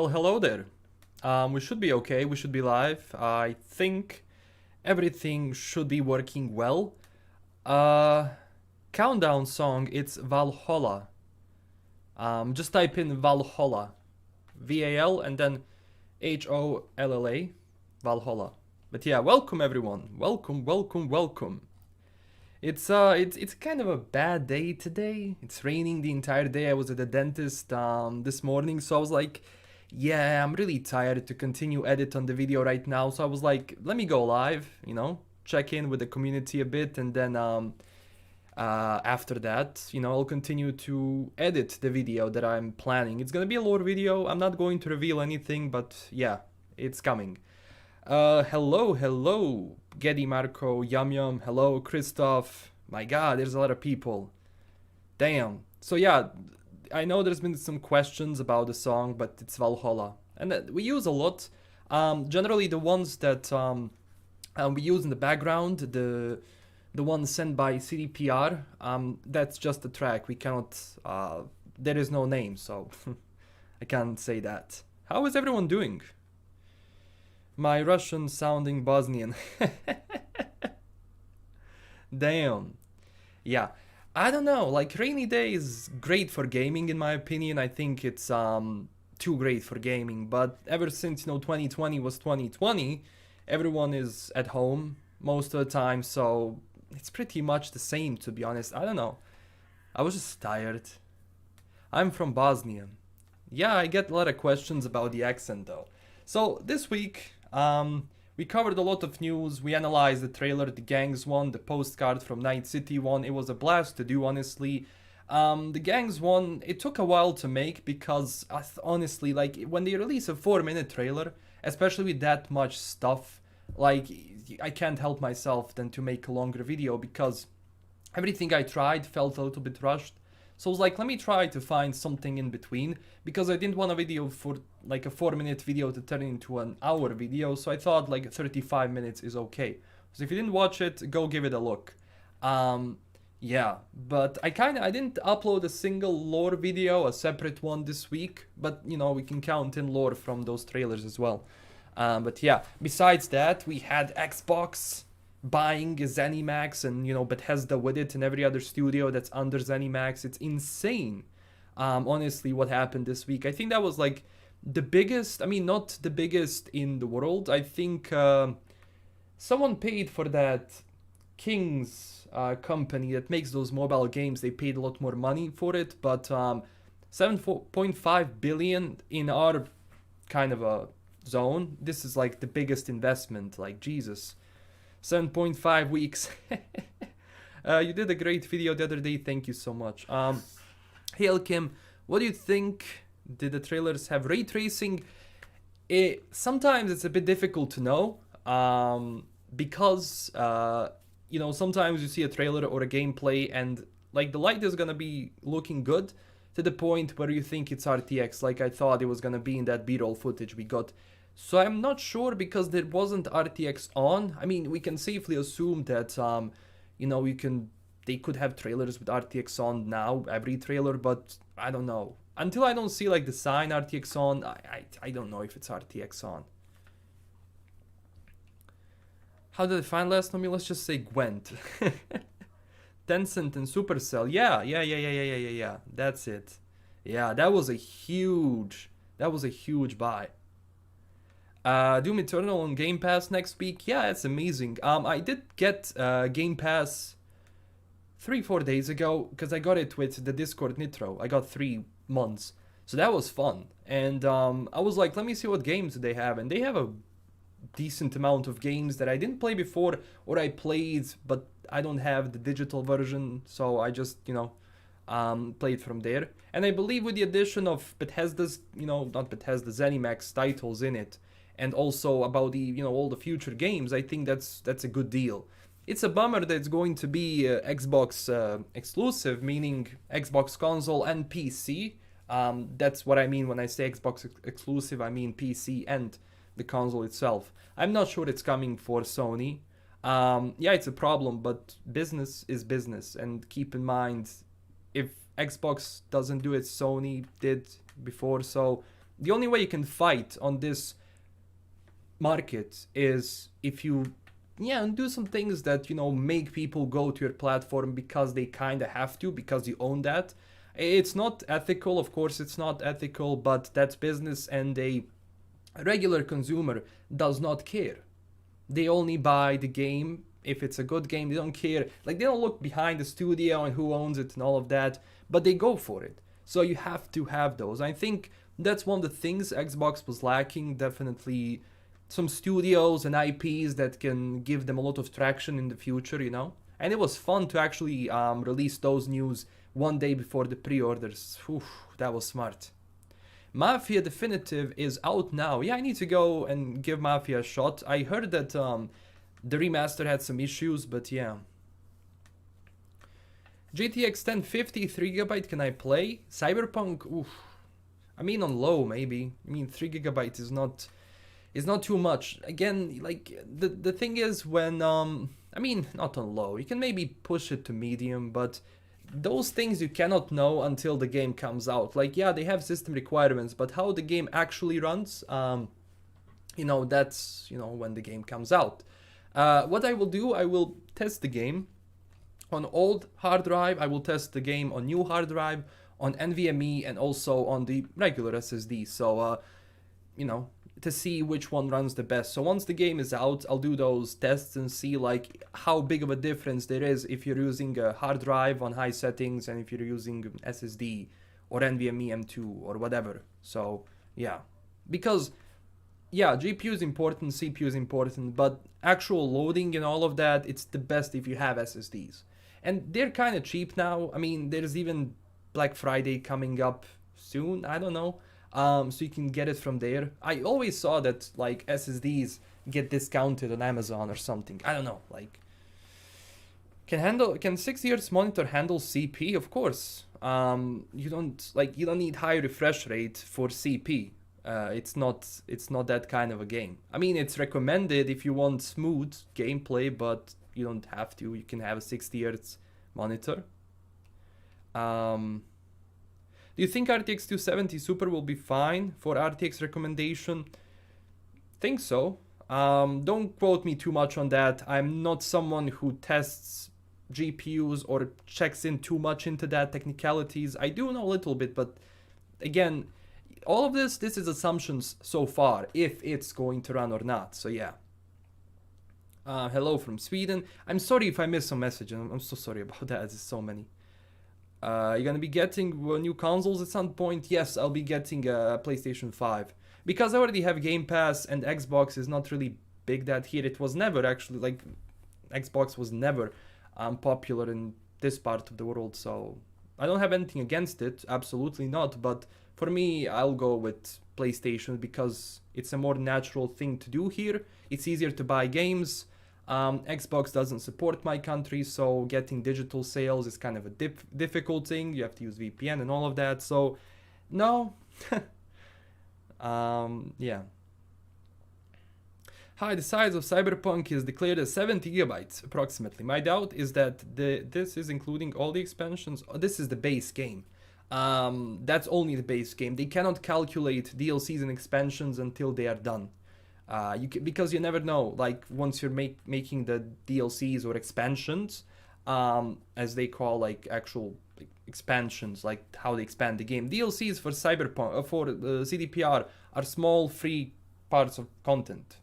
Well, hello there. We should be okay. We should be live. I think everything should be working well. Uh, Countdown song. It's Valhalla. Just type in Valhalla, VAL, and then HOLLA, Valhalla. But yeah, welcome everyone. Welcome, welcome, welcome. It's kind of a bad day today. It's raining the entire day. I was at the dentist this morning, so I was like, yeah, I'm really tired to continue edit on the video right now. So I was like, let me go live, check in with the community a bit, and then after that, I'll continue to edit the video that I'm planning. It's gonna be a lore video. I'm not going to reveal anything, but yeah, it's coming. Hello, Geddy, Marco, Yum Yum, hello, Christoph. My god, there's a lot of people. Damn. So yeah, I know there's been some questions about the song, but it's Valhalla. And we use a lot. Generally the ones that we use in the background, the one sent by CDPR, that's just a track. We cannot, there is no name, so I can't say that. How is everyone doing? My Russian sounding Bosnian. Damn. Yeah. I don't know, like rainy day is great for gaming in my opinion. I think it's too great for gaming, but ever since 2020 was 2020, everyone is at home most of the time, so it's pretty much the same, to be honest. I don't know. I was just tired. I'm from Bosnia. Yeah, I get a lot of questions about the accent though. So this week, we covered a lot of news. We analyzed the trailer, the Gangs one, the postcard from Night City one. It was a blast to do, honestly. The Gangs one, it took a while to make because, honestly, like, when they release a 4-minute trailer, especially with that much stuff, like, I can't help myself than to make a longer video because everything I tried felt a little bit rushed. So I was like, let me try to find something in between because I didn't want a video for like a 4-minute video to turn into an hour video. So I thought like 35 minutes is okay. So if you didn't watch it, go give it a look. Yeah, but I didn't upload a single lore video, a separate one this week, but we can count in lore from those trailers as well. But yeah, besides that, we had Xbox buying ZeniMax and Bethesda with it and every other studio that's under ZeniMax. It's insane, honestly, what happened this week. I think that was like the biggest, I mean, not the biggest in the world. I think someone paid for that King's company that makes those mobile games. They paid a lot more money for it, but 7.5 billion in our kind of a zone. This is like the biggest investment, like Jesus. 7.5 weeks. You did a great video the other day. Thank you so much. Hey Elkim, what do you think? Did the trailers have ray tracing? Sometimes it's a bit difficult to know because sometimes you see a trailer or a gameplay and like the light is gonna be looking good to the point where you think it's RTX, like I thought it was gonna be in that B-roll footage we got. So I'm not sure because there wasn't RTX on. I mean, we can safely assume that, they could have trailers with RTX on now, every trailer, but I don't know. Until I don't see like the sign RTX on, I don't know if it's RTX on. How did I find LastKnownMeal? Let's just say Gwent. Tencent and Supercell. Yeah. That's it. Yeah, that was a huge buy. Doom Eternal on Game Pass next week. Yeah, it's amazing. I did get Game Pass 3-4 days ago because I got it with the Discord Nitro. I got 3 months, so that was fun. And I was like, let me see what games they have, and they have a decent amount of games that I didn't play before or I played, but I don't have the digital version, so I just played from there. And I believe with the addition of Bethesda's, not Bethesda, ZeniMax titles in it, and also about the all the future games, I think that's a good deal. It's a bummer that it's going to be Xbox exclusive, meaning Xbox console and PC. That's what I mean when I say Xbox exclusive. I mean PC and the console itself. I'm not sure it's coming for Sony. Yeah, it's a problem, but business is business, and keep in mind, if Xbox doesn't do it, Sony did before, so The only way you can fight on this market is if you do some things that make people go to your platform because they kind of have to, because you own that. It's not ethical, of course it's not ethical, but that's business, and a regular consumer does not care. They only buy the game if it's a good game. They don't care, like they don't look behind the studio and who owns it and all of that, but they go for it. So you have to have those. I think that's one of the things Xbox was lacking, definitely some studios and IPs that can give them a lot of traction in the future, And it was fun to actually release those news one day before the pre-orders. Oof, that was smart. Mafia Definitive is out now. Yeah, I need to go and give Mafia a shot. I heard that the remaster had some issues, but yeah. GTX 1050, 3GB, can I play? Cyberpunk, oof. I mean on low maybe. I mean 3GB is not too much. Again, like the thing is when I mean not on low. You can maybe push it to medium, but those things you cannot know until the game comes out. Like yeah, they have system requirements, but how the game actually runs, that's when the game comes out. What I will do, I will test the game on old hard drive. I will test the game on new hard drive, on NVMe, and also on the regular SSD. So to see which one runs the best. So once the game is out, I'll do those tests and see like how big of a difference there is if you're using a hard drive on high settings and if you're using SSD or NVMe M2 or whatever. So yeah, because yeah, GPU is important, CPU is important, but actual loading and all of that, it's the best if you have SSDs. And they're kind of cheap now. I mean, there's even Black Friday coming up soon, I don't know. So you can get it from there. I always saw that like SSDs get discounted on Amazon or something. I don't know. Like, can 6Hz monitor handle CP? Of course. You don't need high refresh rate for CP. It's not that kind of a game. I mean, it's recommended if you want smooth gameplay, but you don't have to. You can have a 60Hz monitor. Do you think RTX 270 Super will be fine for RTX recommendation? Think so. Don't quote me too much on that. I'm not someone who tests GPUs or checks in too much into that technicalities. I do know a little bit, but again, all of this is assumptions so far, if it's going to run or not. So yeah. Hello from Sweden. I'm sorry if I missed some messages. I'm so sorry about that. There's so many. You're gonna be getting new consoles at some point? Yes, I'll be getting a PlayStation 5. Because I already have Game Pass and Xbox is not really big that here. It was never actually, like, Xbox was never popular in this part of the world, so I don't have anything against it, absolutely not, but for me, I'll go with PlayStation because it's a more natural thing to do here. It's easier to buy games. Xbox doesn't support my country, so getting digital sales is kind of a difficult thing. You have to use VPN and all of that, so no. Yeah. Hi, the size of Cyberpunk is declared as 70 gigabytes approximately. My doubt is that this is including all the expansions. Oh, this is the base game. That's only the base game. They cannot calculate DLCs and expansions until they are done. Because you never know, like once you're making the DLCs or expansions, as they call like actual expansions, like how they expand the game. DLCs for Cyberpunk, for CDPR are small free parts of content.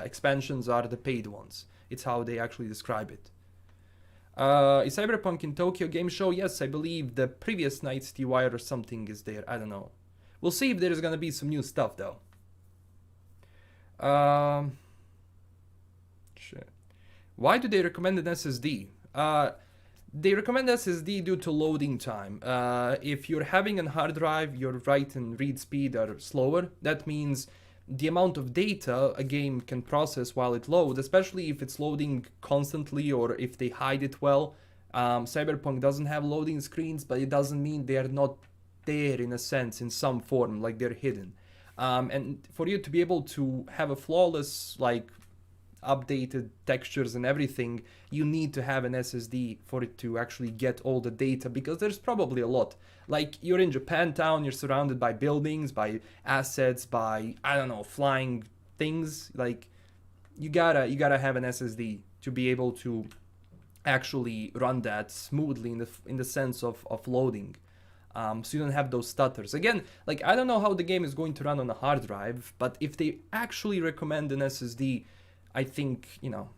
Expansions are the paid ones. It's how they actually describe it. Is Cyberpunk in Tokyo Game Show? Yes, I believe the previous night's TY or something is there. I don't know. We'll see if there's gonna be some new stuff though. Shit. Why do they recommend an SSD? They recommend SSD due to loading time. If you're having a hard drive, your write and read speed are slower. That means the amount of data a game can process while it loads, especially if it's loading constantly or if they hide it well. Cyberpunk doesn't have loading screens, but it doesn't mean they are not there in a sense, in some form, like they're hidden. And for you to be able to have a flawless updated textures and everything, you need to have an SSD for it to actually get all the data, because there's probably a lot. Like, you're in Japantown, you're surrounded by buildings, by assets, by, I don't know, flying things. Like, you gotta have an SSD to be able to actually run that smoothly in the sense of loading. So you don't have those stutters. Again, like, I don't know how the game is going to run on a hard drive, but if they actually recommend an SSD, I think, you know,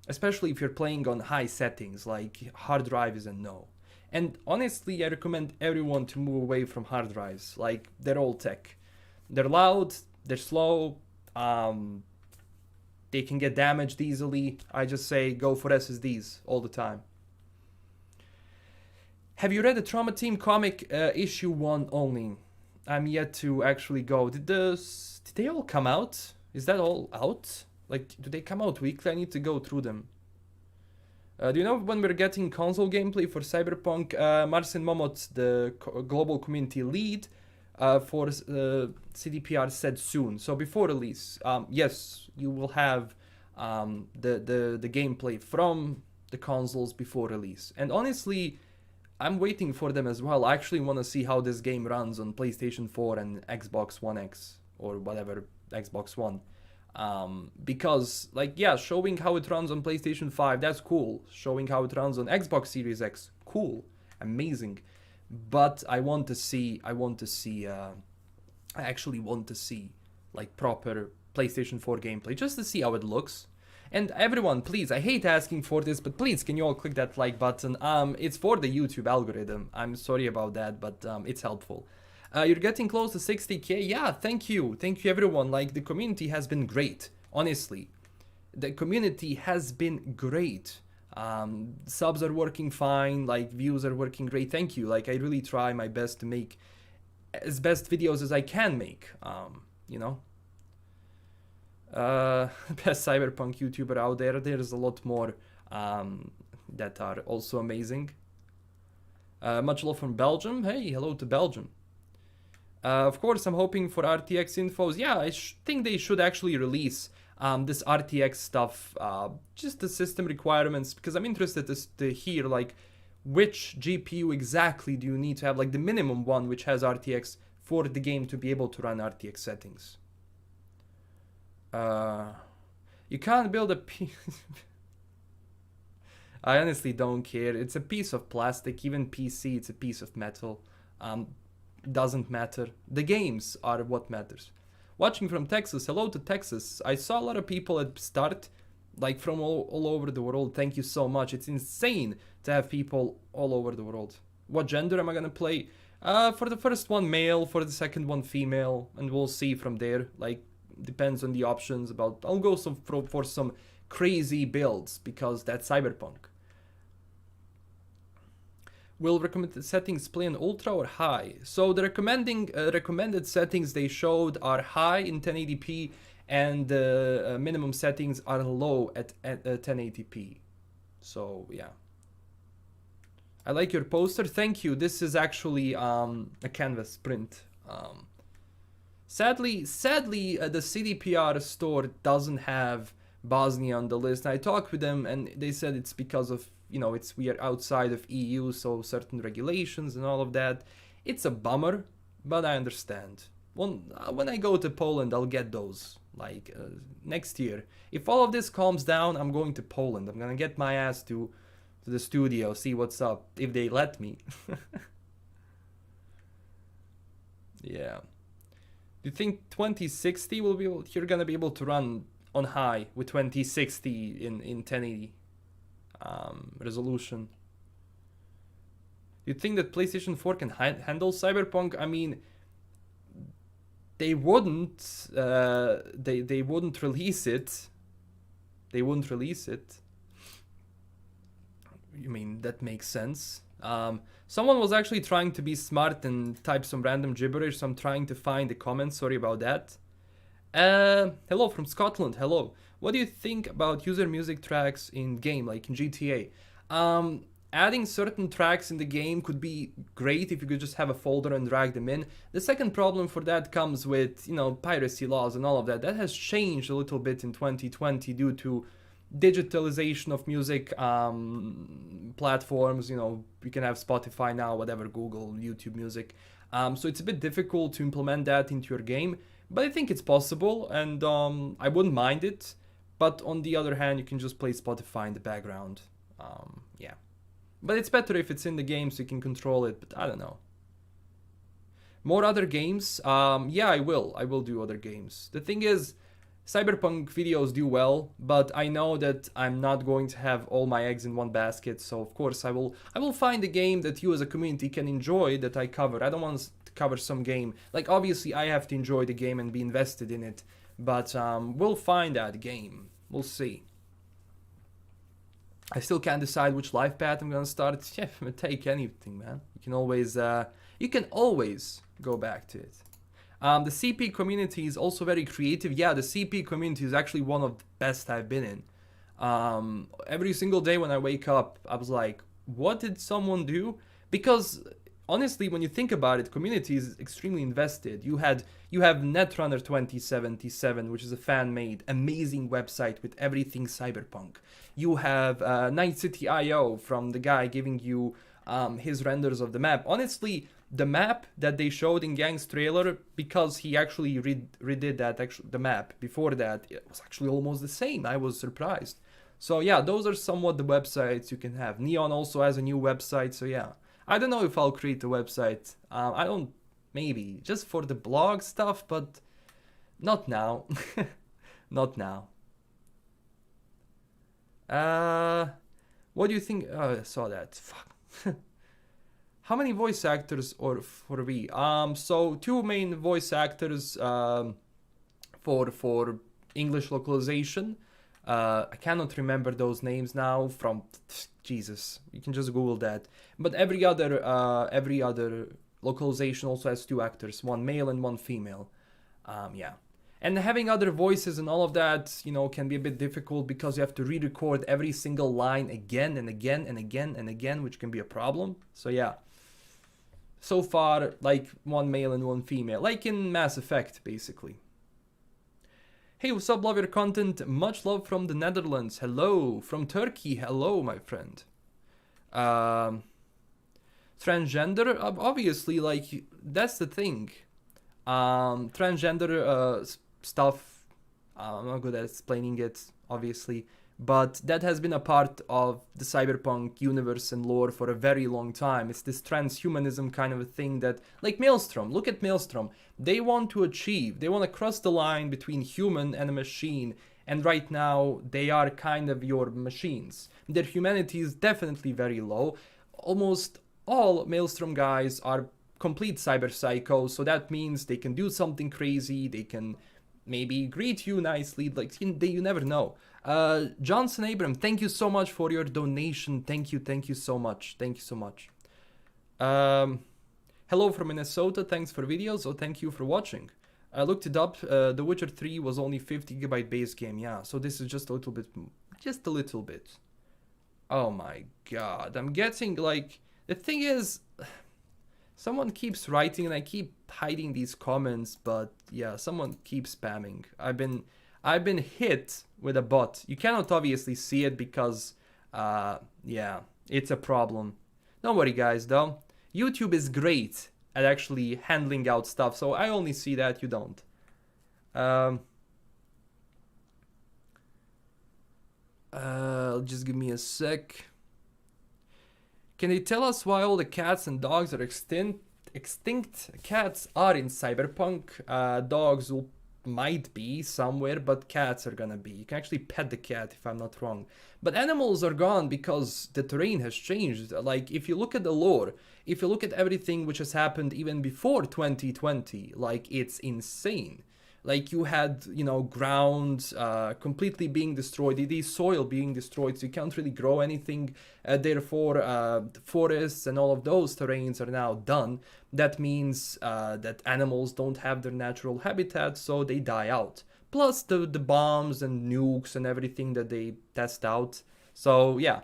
especially if you're playing on high settings, like, hard drive is a no. And honestly, I recommend everyone to move away from hard drives. Like, they're all tech. They're loud, they're slow, they can get damaged easily. I just say go for SSDs all the time. Have you read the Trauma Team comic issue 1 only? I'm yet to actually go. Did they all come out? Is that all out? Like, do they come out weekly? I need to go through them. Do you know when we're getting console gameplay for Cyberpunk? Marcin Momot, the global community lead for CDPR, said soon. So before release, yes, you will have the gameplay from the consoles before release. And honestly, I'm waiting for them as well. I actually want to see how this game runs on PlayStation 4 and Xbox One X or whatever, Xbox One. Because, like, yeah, showing how it runs on PlayStation 5, that's cool. Showing how it runs on Xbox Series X, cool, amazing. But I actually want to see like proper PlayStation 4 gameplay, just to see how it looks. And everyone, please, I hate asking for this, but please, can you all click that like button? It's for the YouTube algorithm. I'm sorry about that, but it's helpful. You're getting close to 60k. Yeah, thank you everyone. Like, the community has been great, honestly. The community has been great. Subs are working fine, like, views are working great. Thank you. Like, I really try my best to make as best videos as I can make, you know. Best Cyberpunk YouTuber out there. There's a lot more that are also amazing. Much love from Belgium. Hey, hello to Belgium. Of course, I'm hoping for RTX infos. Yeah, I think they should actually release this RTX stuff, just the system requirements, because I'm interested to hear, like, which GPU exactly do you need to have, like the minimum one which has RTX for the game to be able to run RTX settings. You can't build a piece. I honestly don't care. It's a piece of plastic. Even PC, it's a piece of metal. Doesn't matter. The games are what matters. Watching from Texas. Hello to Texas. I saw a lot of people at start, like, from all over the world. Thank you so much. It's insane to have people all over the world. What gender am I gonna play? For the first one, male. For the second one, female. And we'll see from there. Like, depends on the options. I'll go for some crazy builds, because that's Cyberpunk. Will recommended settings play on ultra or high? So the recommended settings they showed are high in 1080p, and the minimum settings are low at 1080p. So yeah. I like your poster. Thank you. This is actually a canvas print. Sadly, the CDPR store doesn't have Bosnia on the list. I talked with them, and they said it's because of, you know, we are outside of EU, so certain regulations and all of that. It's a bummer, but I understand. When I go to Poland, I'll get those, like, next year. If all of this calms down, I'm going to Poland. I'm gonna get my ass to the studio, see what's up, if they let me. Yeah. Do you think 2060 you're gonna be able to run on high with 2060 in 1080 resolution? Do you think that PlayStation 4 can handle Cyberpunk? I mean, they wouldn't. They wouldn't release it. They wouldn't release it. You mean, that makes sense. Someone was actually trying to be smart and type some random gibberish, so I'm trying to find the comments. Sorry about that. Hello from Scotland. Hello. What do you think about user music tracks in game, like in GTA? Adding certain tracks in the game could be great if you could just have a folder and drag them in. The second problem for that comes with, you know, piracy laws and all of that. That has changed a little bit in 2020 due to digitalization of music platforms. You know, you can have Spotify now, whatever, Google, YouTube Music. So it's a bit difficult to implement that into your game, but I think it's possible, and I wouldn't mind it. But on the other hand, you can just play Spotify in the background. Yeah. But it's better if it's in the game so you can control it, but I don't know. More other games? Yeah, I will. I will do other games. The thing is, Cyberpunk videos do well, but I know that I'm not going to have all my eggs in one basket, so of course I will find a game that you as a community can enjoy that I cover. I don't want to cover some game. Like, obviously I have to enjoy the game and be invested in it, but we'll find that game. We'll see. I still can't decide which life path I'm gonna start. Yeah, take anything, man. You can always go back to it. The CP community is also very creative. Yeah, the CP community is actually one of the best I've been in. Every single day when I wake up, I was like, what did someone do? Because honestly, when you think about it, community is extremely invested. You have Netrunner 2077, which is a fan-made, amazing website with everything Cyberpunk. You have Night City IO from the guy giving you his renders of the map. Honestly, the map that they showed in Gang's trailer, because he actually redid that, the map before that, it was actually almost the same. I was surprised. So yeah, those are somewhat the websites you can have. Neon also has a new website, so yeah. I don't know if I'll create a website. I don't, maybe, just for the blog stuff, but not now. Not now. What do you think? Oh, I saw that. Fuck. How many voice actors or for we? So 2 main voice actors for English localization. I cannot remember those names now from Jesus. You can just Google that. But every other localization also has 2 actors, 1 male and 1 female. Yeah. And having other voices and all of that, you know, can be a bit difficult because you have to re-record every single line again and again and again and again, which can be a problem. So yeah. So far, like 1 male and 1 female, like in Mass Effect, basically. Hey, what's up, love your content, much love from the Netherlands, hello, from Turkey, hello, my friend. Transgender, obviously, like, that's the thing. Transgender stuff, I'm not good at explaining it, obviously. But that has been a part of the Cyberpunk universe and lore for a very long time. It's this transhumanism kind of a thing that, like Maelstrom, look at Maelstrom. They want to cross the line between human and a machine. And right now, they are kind of your machines. Their humanity is definitely very low. Almost all Maelstrom guys are complete cyber psychos. So that means they can do something crazy. They can maybe greet you nicely. Like, you never know. Johnson Abram, thank you so much for your donation. Thank you so much. Thank you so much. Hello from Minnesota, thanks for videos. Oh, thank you for watching. I looked it up, The Witcher 3 was only 50 GB base game, yeah, so this is just a little bit. Oh my god, I'm getting, like, the thing is, someone keeps writing and I keep hiding these comments, but yeah, someone keeps spamming. I've been hit with a bot. You cannot obviously see it because, yeah, it's a problem. Don't worry, guys, though. YouTube is great at actually handling out stuff, so I only see that, you don't. Just give me a sec. Can you tell us why all the cats and dogs are extinct? Cats are in Cyberpunk. Dogs might be somewhere, but cats are gonna be. You can actually pet the cat if I'm not wrong. But animals are gone because the terrain has changed. Like, if you look at the lore, if you look at everything which has happened even before 2020, like, it's insane. Like, you had, you know, ground completely being destroyed, the soil being destroyed, so you can't really grow anything. Therefore, forests and all of those terrains are now done. That means that animals don't have their natural habitat, so they die out. Plus the bombs and nukes and everything that they test out. So yeah,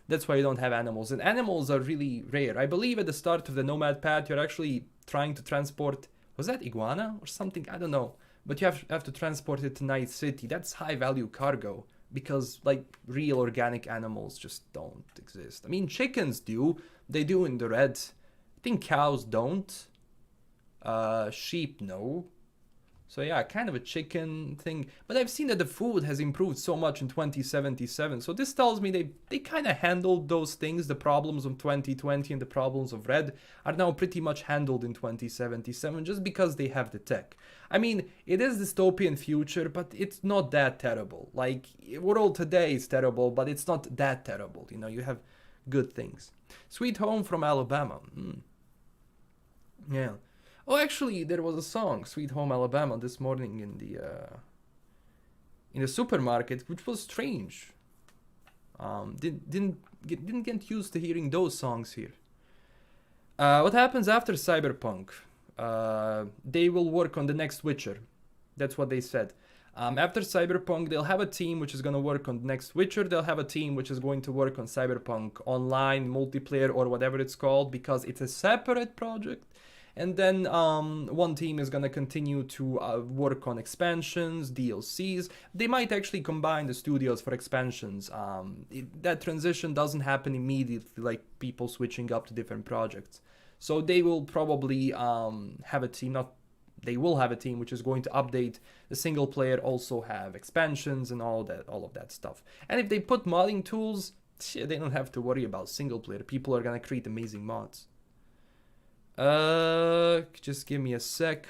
that's why you don't have animals. And animals are really rare. I believe at the start of the Nomad path, you're actually trying to transport, was that iguana or something? I don't know. But you have to transport it to Night City. That's high value cargo. because like real organic animals just don't exist. I mean, chickens do. They do in the red. I think cows don't. Sheep, no. So yeah, kind of a chicken thing. But I've seen that the food has improved so much in 2077. So this tells me they kind of handled those things. The problems of 2020 and the problems of red are now pretty much handled in 2077 just because they have the tech. I mean, it is dystopian future, but it's not that terrible. Like, world today is terrible, but it's not that terrible. You know, you have good things. Sweet Home from Alabama. Yeah. Oh, actually, there was a song, "Sweet Home Alabama," this morning in the supermarket, which was strange. Didn't get used to hearing those songs here. What happens after Cyberpunk? They will work on the next Witcher. That's what they said. After Cyberpunk, they'll have a team which is going to work on the next Witcher. They'll have a team which is going to work on Cyberpunk Online, multiplayer, or whatever it's called, because it's a separate project. And then one team is going to continue to work on expansions, DLCs. They might actually combine the studios for expansions. That transition doesn't happen immediately, like people switching up to different projects. So they will probably have a team, they will have a team which is going to update the single player, also have expansions and all of that stuff. And if they put modding tools, they don't have to worry about single player. People are going to create amazing mods. Just give me a sec.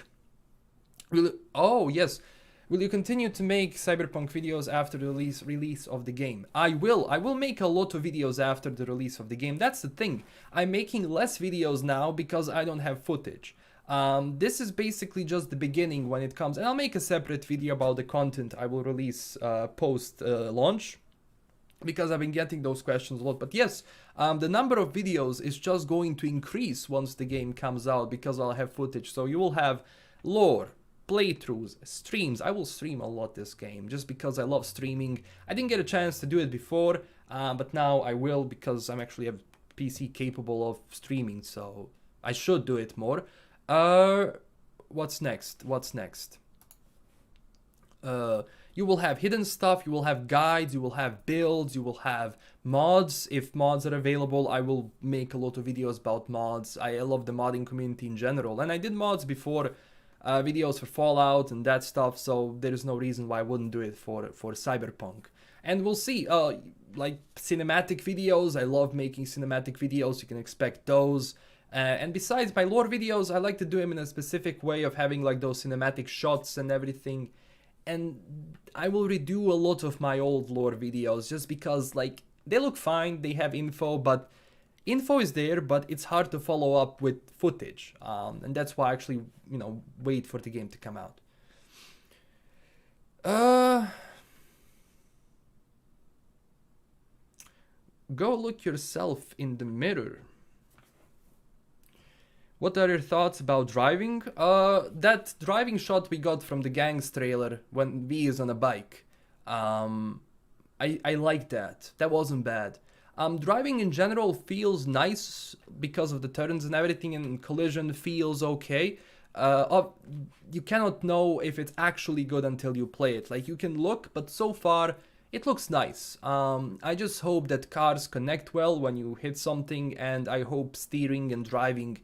Oh, yes. Will you continue to make Cyberpunk videos after the release of the game? I will. I will make a lot of videos after the release of the game. That's the thing. I'm making less videos now because I don't have footage. This is basically just the beginning when it comes. And I'll make a separate video about the content I will release post launch, because I've been getting those questions a lot. But yes, the number of videos is just going to increase once the game comes out, because I'll have footage. So you will have lore, playthroughs, streams. I will stream a lot this game just because I love streaming. I didn't get a chance to do it before, but now I will, because I'm actually a PC capable of streaming, so I should do it more. What's next? You will have hidden stuff, you will have guides, you will have builds, you will have mods. If mods are available, I will make a lot of videos about mods. I love the modding community in general, and I did mods before, videos for Fallout and that stuff, so there is no reason why I wouldn't do it for Cyberpunk. And we'll see, like cinematic videos, I love making cinematic videos, you can expect those. And besides my lore videos, I like to do them in a specific way of having like those cinematic shots and everything. And I will redo a lot of my old lore videos just because, like, they look fine, they have info, but info is there, but it's hard to follow up with footage. And that's why I actually, wait for the game to come out. Go look yourself in the mirror. What are your thoughts about driving? That driving shot we got from the Gangs trailer when V is on a bike. I like that. That wasn't bad. Driving in general feels nice because of the turns and everything, and collision feels okay. You cannot know if it's actually good until you play it. Like, you can look, but so far it looks nice. I just hope that cars connect well when you hit something, and I hope steering and driving,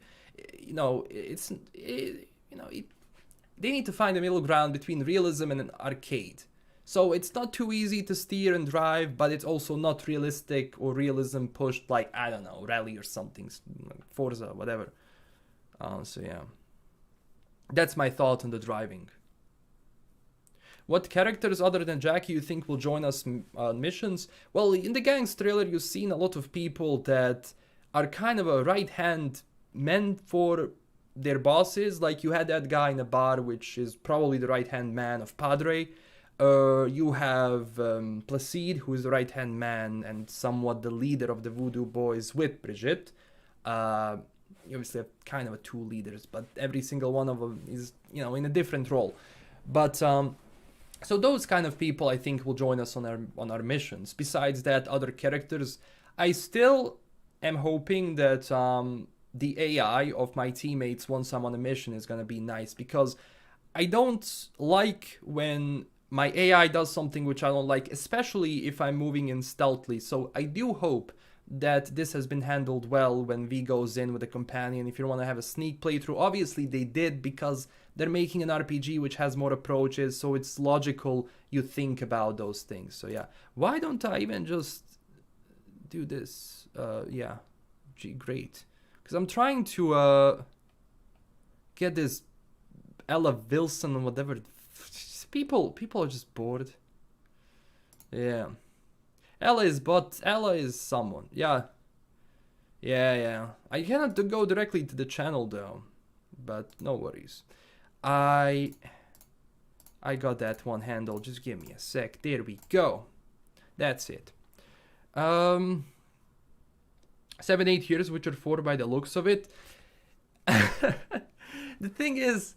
they need to find a middle ground between realism and an arcade. So it's not too easy to steer and drive, but it's also not realistic or realism pushed like, I don't know, Rally or something, Forza, whatever. So yeah, that's my thought on the driving. What characters other than Jackie you think will join us on missions? Well, in the Gangs trailer, you've seen a lot of people that are kind of a right hand meant for their bosses. Like, you had that guy in a bar, which is probably the right hand man of Padre. You have Placide, who is the right hand man and somewhat the leader of the Voodoo Boys with Brigitte. You obviously have kind of two leaders, but every single one of them is, in a different role. But so those kind of people, I think, will join us on our missions. Besides that, other characters, I still am hoping that the AI of my teammates once I'm on a mission is gonna be nice, because I don't like when my AI does something which I don't like, especially if I'm moving in stealthily. So I do hope that this has been handled well when V goes in with a companion. If you want to have a sneak playthrough, obviously they did, because they're making an RPG which has more approaches, so it's logical you think about those things. So yeah, why don't I even just do this? Yeah, gee, great. Because I'm trying to get this Ella Wilson and whatever. People are just bored. Yeah. Ella is someone. Yeah. Yeah. I cannot go directly to the channel though. But no worries. I got that one handle. Just give me a sec. There we go. That's it. 7-8 years, Witcher 4 by the looks of it. The thing is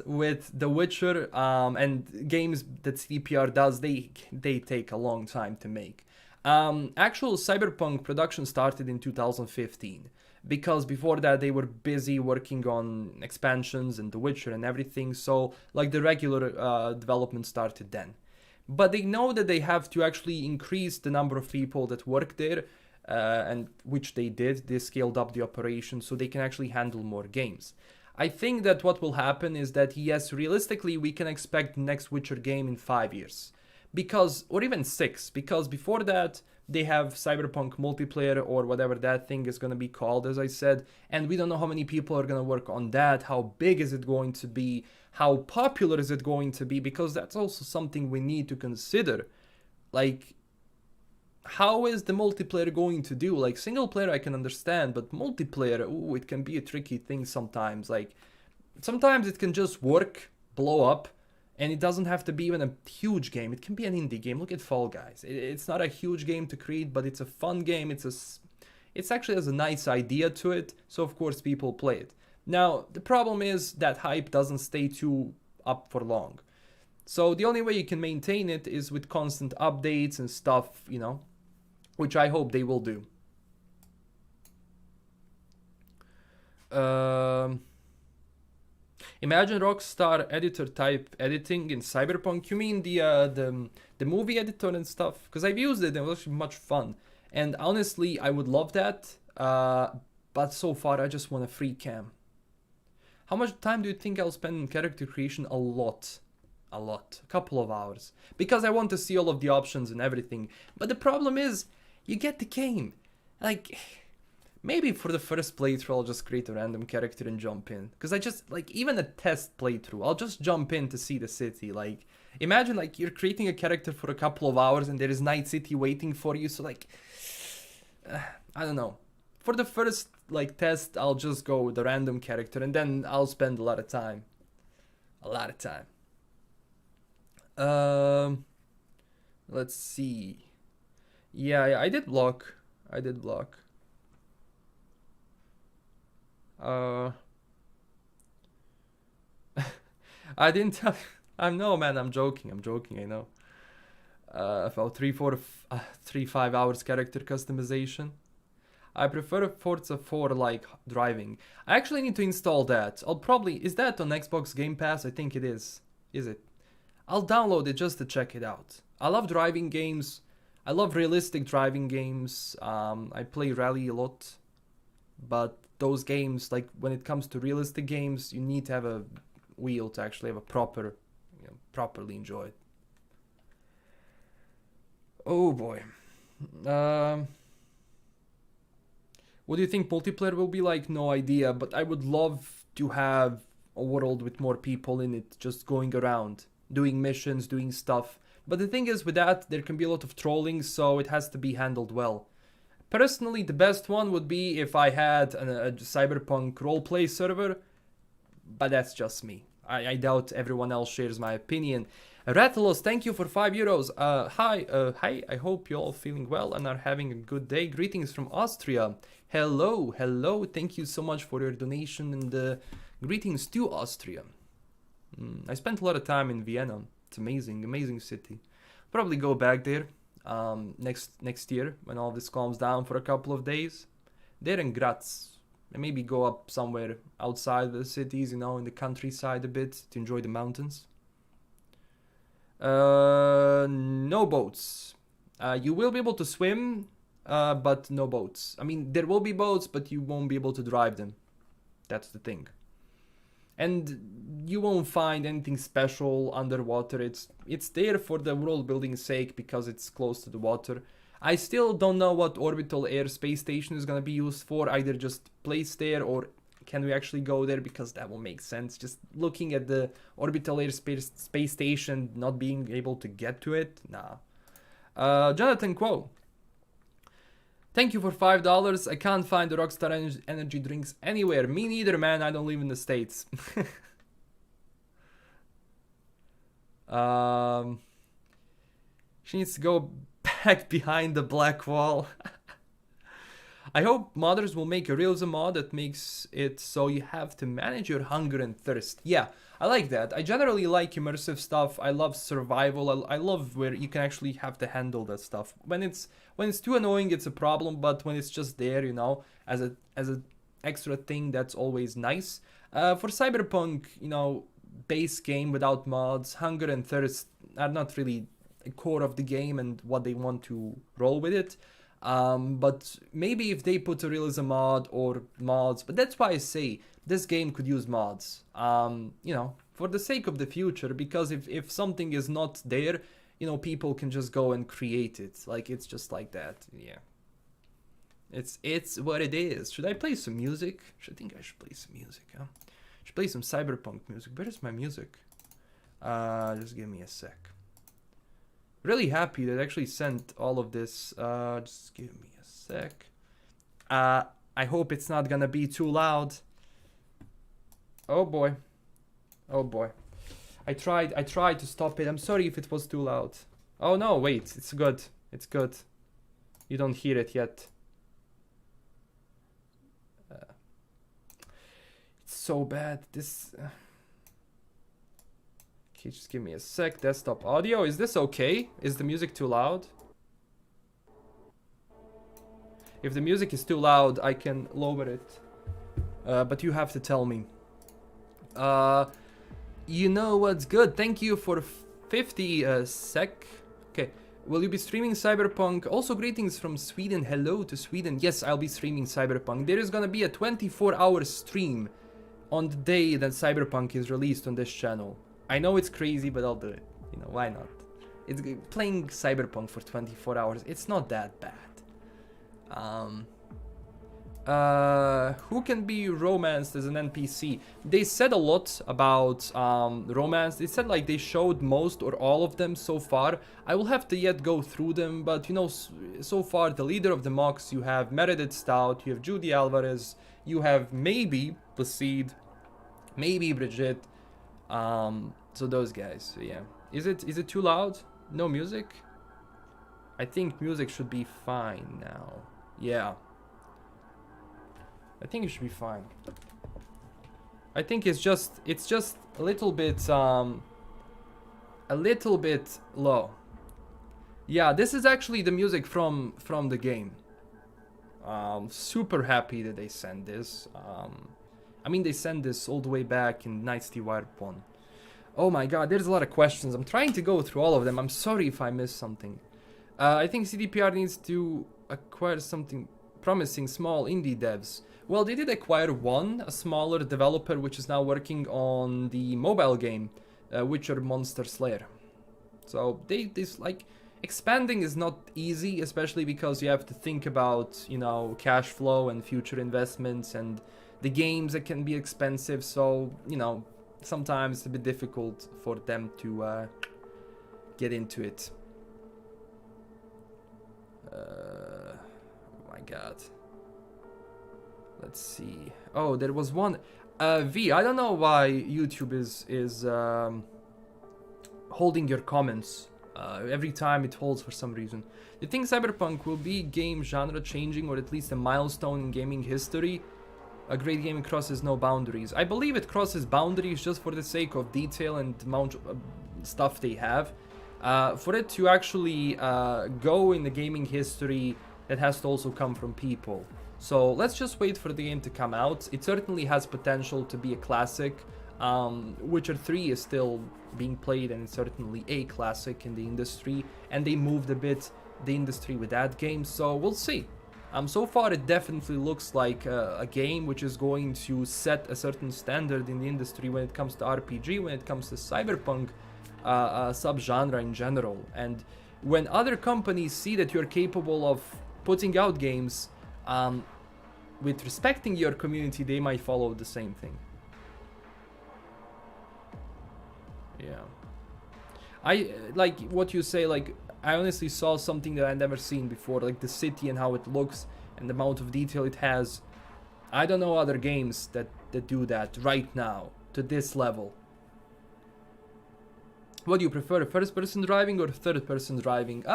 with The Witcher and games that CDPR does, they take a long time to make. Actual Cyberpunk production started in 2015, because before that they were busy working on expansions and The Witcher and everything, so like the regular development started then. But they know that they have to actually increase the number of people that work there, and which they did. They scaled up the operation so they can actually handle more games. I think that what will happen is that, yes, realistically, we can expect the next Witcher game in 5 years. Because, or even 6, because before that, they have Cyberpunk multiplayer, or whatever that thing is going to be called, as I said, and we don't know how many people are going to work on that, how big is it going to be, how popular is it going to be, because that's also something we need to consider. Like, how is the multiplayer going to do? Like, single player I can understand, but multiplayer, ooh, it can be a tricky thing sometimes. Like, sometimes it can just work, blow up, and it doesn't have to be even a huge game. It can be an indie game. Look at Fall Guys. It's not a huge game to create, but it's a fun game. It's actually has a nice idea to it, so of course people play it. Now, the problem is that hype doesn't stay too up for long. So the only way you can maintain it is with constant updates and stuff, you know, which I hope they will do. Imagine Rockstar editor type editing in Cyberpunk. You mean the movie editor and stuff? Because I've used it and it was actually much fun. And honestly, I would love that. But so far, I just want a free cam. How much time do you think I'll spend in character creation? A lot. A couple of hours. Because I want to see all of the options and everything. But the problem is, you get the game. Like, maybe for the first playthrough, I'll just create a random character and jump in. Because I just, like, even a test playthrough, I'll just jump in to see the city. Like, imagine, like, you're creating a character for a couple of hours and there is Night City waiting for you. So, like, I don't know. For the first, like, test, I'll just go with a random character and then I'll spend a lot of time. Let's see. Yeah, I did block. I didn't tell. No, man. I'm joking. I know. About 3-5 hours character customization. I prefer Forza 4 like driving. I actually need to install that. Is that on Xbox Game Pass? I think it is. Is it? I'll download it just to check it out. I love driving games. I love realistic driving games. I play Rally a lot. But those games, like when it comes to realistic games, you need to have a wheel to actually have a properly enjoy it. Oh boy. What do you think multiplayer will be like? No idea, but I would love to have a world with more people in it, just going around, doing missions, doing stuff. But the thing is, with that, there can be a lot of trolling, so it has to be handled well. Personally, the best one would be if I had a Cyberpunk roleplay server, but that's just me. I doubt everyone else shares my opinion. Rattalos, thank you for €5. Hi, I hope you're all feeling well and are having a good day. Greetings from Austria. Hello, thank you so much for your donation and greetings to Austria. I spent a lot of time in Vienna. It's amazing city. Probably go back there next year when all this calms down for a couple of days. There in Graz. And maybe go up somewhere outside the cities, in the countryside a bit to enjoy the mountains. No boats. You will be able to swim, but no boats. I mean, there will be boats, but you won't be able to drive them. That's the thing. And you won't find anything special underwater. It's there for the world building sake because it's close to the water. I still don't know what orbital air space station is gonna be used for. Either just placed there, or can we actually go there, because that will make sense. Just looking at the orbital air space station, not being able to get to it, nah. Jonathan Quo. Thank you for $5. I can't find the Rockstar energy drinks anywhere. Me neither, man. I don't live in the States. She needs to go back behind the black wall. I hope modders will make a realism mod that makes it so you have to manage your hunger and thirst. Yeah, I like that. I generally like immersive stuff. I love survival. I love where you can actually have to handle that stuff. When it's too annoying, it's a problem. But when it's just there, you know, as a extra thing, that's always nice. For Cyberpunk, you know, base game without mods, hunger and thirst are not really a core of the game and what they want to roll with it. But maybe if they put a realism mod or mods, but that's why I say this game could use mods, you know, for the sake of the future, because if something is not there, you know, people can just go and create it. Like, it's just like that. Yeah. It's what it is. Should I play some music? I think I should play some music, huh? Should play some Cyberpunk music. Where is my music? Just give me a sec. Really happy that I actually sent all of this. Just give me a sec. I hope it's not gonna be too loud. Oh boy. Oh boy. I tried to stop it. I'm sorry if it was too loud. Oh no, wait. It's good. It's good. You don't hear it yet. It's so bad. This... Okay, just give me a sec. Desktop audio. Is this okay? Is the music too loud? If the music is too loud, I can lower it. But you have to tell me. You know what's good? Thank you for 50 sec. Okay. Will you be streaming Cyberpunk? Also, greetings from Sweden. Hello to Sweden. Yes, I'll be streaming Cyberpunk. There is gonna be a 24-hour stream on the day that Cyberpunk is released on this channel. I know it's crazy, but I'll do it. You know, why not? It's playing Cyberpunk for 24 hours. It's not that bad. Who can be romanced as an NPC? They said a lot about romance. They said like they showed most or all of them so far. I will have to yet go through them, but you know, so far the leader of the Mox, you have Meredith Stout, you have Judy Alvarez, you have maybe Placide, maybe Brigitte. So those guys, so yeah. Is it too loud? No music? I think music should be fine now. Yeah. I think it should be fine. I think it's just a little bit low. Yeah, this is actually the music from the game. Super happy that they sent this. I mean, they sent this all the way back in Nights Wired 1. Oh my god, there's a lot of questions. I'm trying to go through all of them. I'm sorry if I missed something. I think CDPR needs to acquire something promising, small indie devs. Well, they did acquire one, a smaller developer, which is now working on the mobile game, Witcher Monster Slayer. So this like expanding is not easy, especially because you have to think about, you know, cash flow and future investments and the games that can be expensive. So, you know, sometimes it's a bit difficult for them to get into it. Oh my god. Let's see. Oh, there was one. V, I don't know why YouTube is holding your comments. Every time it holds for some reason. Do you think Cyberpunk will be game genre changing or at least a milestone in gaming history? A great game crosses no boundaries. I believe it crosses boundaries just for the sake of detail and the amount of stuff they have. For it to actually go in the gaming history, it has to also come from people. So let's just wait for the game to come out. It certainly has potential to be a classic. Witcher 3 is still being played, and it's certainly a classic in the industry, and they moved a bit the industry with that game, so we'll see. So far it definitely looks like a game which is going to set a certain standard in the industry when it comes to RPG, when it comes to cyberpunk subgenre in general. And when other companies see that you're capable of putting out games with respecting your community, they might follow the same thing. Yeah. I like what you say, like I honestly saw something that I'd never seen before, like the city and how it looks and the amount of detail it has. I don't know other games that do that right now to this level. What do you prefer, first-person driving or third-person driving?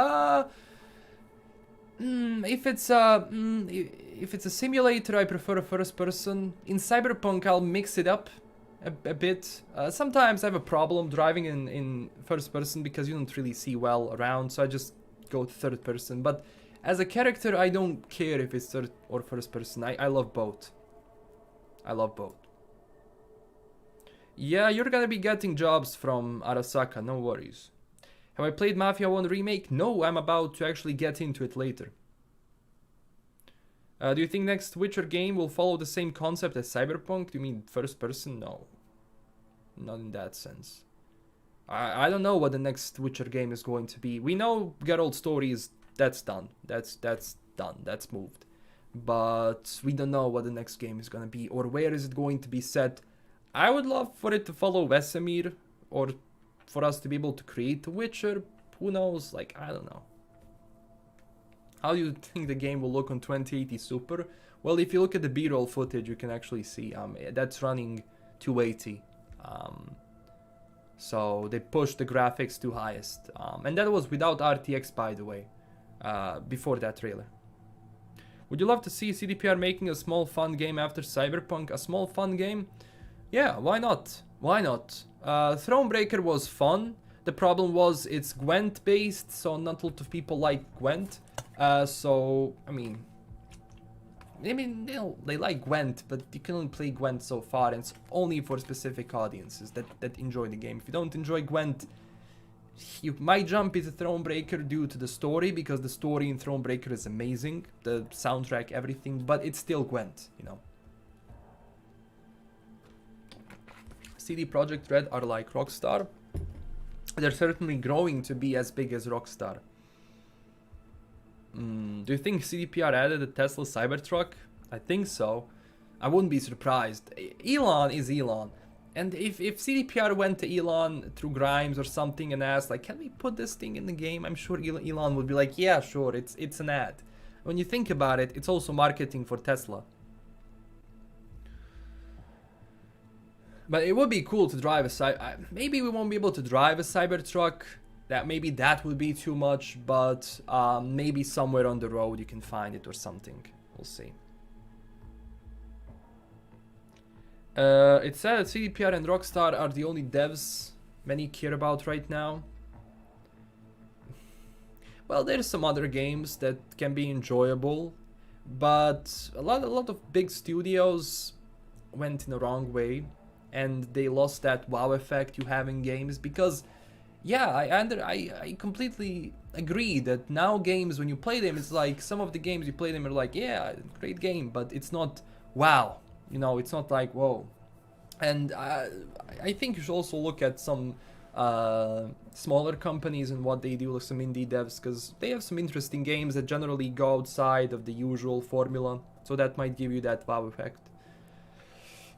If it's a simulator, I prefer a first-person. In Cyberpunk, I'll mix it up a bit. Sometimes I have a problem driving in first person because you don't really see well around, so I just go to third person. But as a character, I don't care if it's third or first person. I love both. I love both. Yeah, you're gonna be getting jobs from Arasaka, no worries. Have I played Mafia 1 Remake? No, I'm about to actually get into it later. Do you think next Witcher game will follow the same concept as Cyberpunk? Do you mean first person? No. Not in that sense. I don't know what the next Witcher game is going to be. We know Geralt's story is... That's done. That's done. That's moved. But we don't know what the next game is going to be or where is it going to be set. I would love for it to follow Vesemir or for us to be able to create the Witcher. Who knows? Like, I don't know. How do you think the game will look on 2080 Super? Well, if you look at the B-roll footage, you can actually see that's running 280. So they pushed the graphics to highest. And that was without RTX, by the way, before that trailer. Would you love to see CDPR making a small fun game after Cyberpunk? A small fun game? Yeah, why not? Why not? Thronebreaker was fun. The problem was it's Gwent based, so not a lot of people like Gwent. So, I mean, they like Gwent, but you can only play Gwent so far, and it's only for specific audiences that enjoy the game. If you don't enjoy Gwent, you might jump into Thronebreaker due to the story, because the story in Thronebreaker is amazing, the soundtrack, everything, but it's still Gwent, you know. CD Projekt Red are like Rockstar. They're certainly growing to be as big as Rockstar. Do you think CDPR added a Tesla Cybertruck? I think so. I wouldn't be surprised. Elon is Elon. And if CDPR went to Elon through Grimes or something and asked, like, can we put this thing in the game? I'm sure Elon would be like, yeah, sure, it's an ad. When you think about it, it's also marketing for Tesla. But it would be cool to drive a maybe we won't be able to drive a Cybertruck. Maybe that would be too much, but maybe somewhere on the road you can find it or something. We'll see. It said that CDPR and Rockstar are the only devs many care about right now. Well, there's some other games that can be enjoyable, but a lot of big studios went in the wrong way, and they lost that wow effect you have in games. Because, yeah, I completely agree that now games, when you play them, it's like some of the games you play them are like, yeah, great game, but it's not wow. You know, it's not like, whoa. And I think you should also look at some smaller companies and what they do, like some indie devs, because they have some interesting games that generally go outside of the usual formula. So that might give you that wow effect.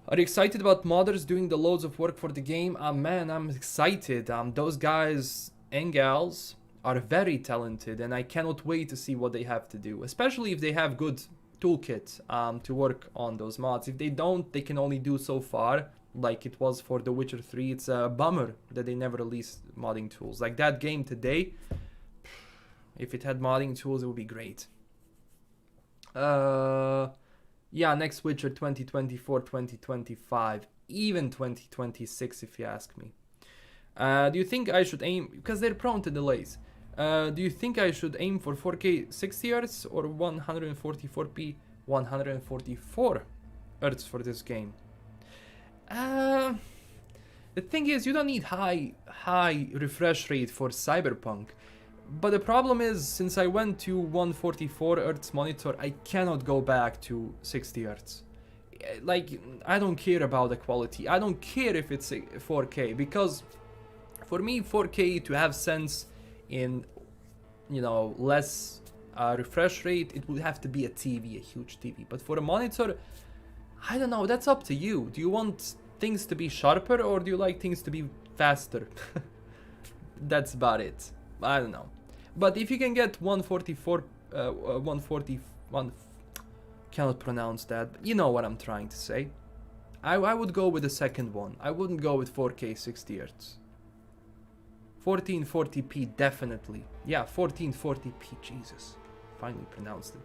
Are you excited about modders doing the loads of work for the game? Man, I'm excited. Those guys and gals are very talented, and I cannot wait to see what they have to do, especially if they have good toolkit to work on those mods. If they don't, they can only do so far, like it was for The Witcher 3. It's a bummer that they never released modding tools. Like that game today, if it had modding tools, it would be great. Yeah, next Witcher 2024, 2025, even 2026 if you ask me. Do you think I should aim, because they're prone to delays, do you think I should aim for 4K 60 Hz or 144p 144 Hz for this game? The thing is, you don't need high refresh rate for Cyberpunk. But the problem is, since I went to 144 Hz monitor, I cannot go back to 60 Hz. Like, I don't care about the quality. I don't care if it's 4K, because for me, 4K to have sense in, you know, less refresh rate, it would have to be a TV, a huge TV. But for a monitor, I don't know, that's up to you. Do you want things to be sharper, or do you like things to be faster? That's about it. I don't know. But if you can get 144, 141, cannot pronounce that, but you know what I'm trying to say. I would go with the second one. I wouldn't go with 4K 60 Hz. 1440p definitely. Yeah, 1440p, Jesus. Finally pronounced it.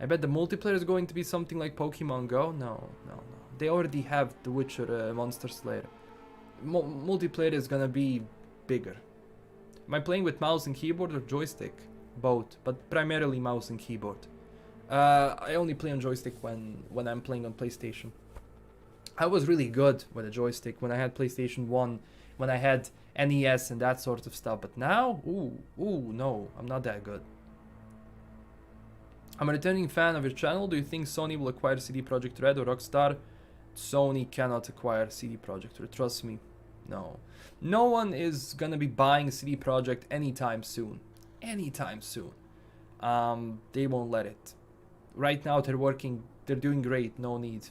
I bet the multiplayer is going to be something like Pokemon Go. No. They already have The Witcher Monster Slayer. Multiplayer is gonna be bigger. Am I playing with mouse and keyboard or joystick? Both, but primarily mouse and keyboard. I only play on joystick when I'm playing on PlayStation. I was really good with a joystick when I had PlayStation 1, when I had NES and that sort of stuff, but now, no, I'm not that good. I'm a returning fan of your channel. Do you think Sony will acquire CD Projekt Red or Rockstar? Sony cannot acquire CD Projekt Red, trust me. No. No one is gonna be buying CD Projekt anytime soon. Anytime soon. They won't let it. Right now they're doing great, no need.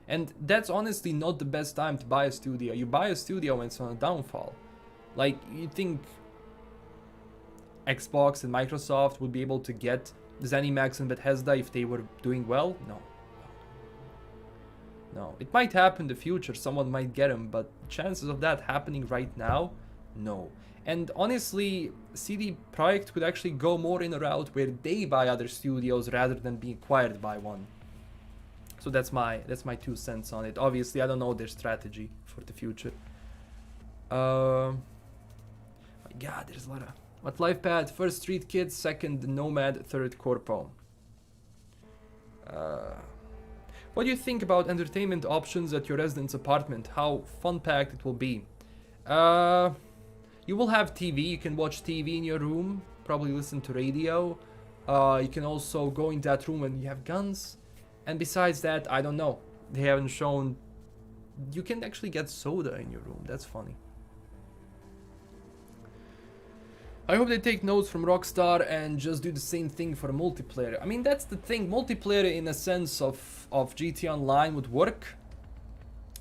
And that's honestly not the best time to buy a studio. You buy a studio when it's on a downfall. Like, you think Xbox and Microsoft would be able to get ZeniMax and Bethesda if they were doing well? No. It might happen in the future, someone might get them, but chances of that happening right now? No. And honestly, CD Projekt could actually go more in a route where they buy other studios rather than being acquired by one. So that's my 2 cents on it. Obviously, I don't know their strategy for the future. My God, there's a lot of... What life path? First Street Kids, second Nomad, third Corpo. What do you think about entertainment options at your residence apartment? How fun-packed it will be? You will have TV. You can watch TV in your room. Probably listen to radio. You can also go in that room and you have guns. And besides that, I don't know. They haven't shown... You can actually get soda in your room. That's funny. I hope they take notes from Rockstar and just do the same thing for multiplayer. I mean, that's the thing. Multiplayer in a sense of GTA Online would work.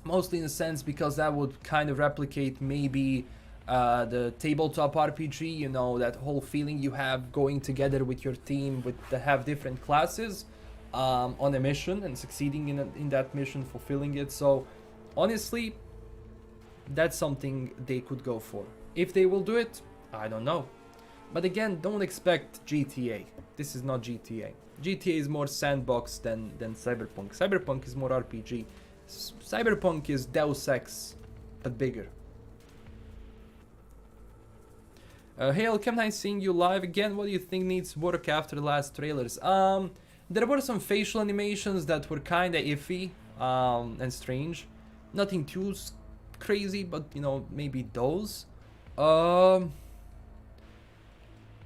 Mostly in a sense because that would kind of replicate maybe the tabletop RPG, you know, that whole feeling you have going together with your team that have different classes on a mission and succeeding in that mission, fulfilling it. So honestly, that's something they could go for. If they will do it, I don't know. But again, don't expect GTA. This is not GTA. GTA is more sandbox than Cyberpunk. Cyberpunk is more RPG. Cyberpunk is Deus Ex, but bigger. Hey Alchem, nice seeing you live again. What do you think needs work after the last trailers? There were some facial animations that were kinda iffy and strange. Nothing too crazy, but you know, maybe those.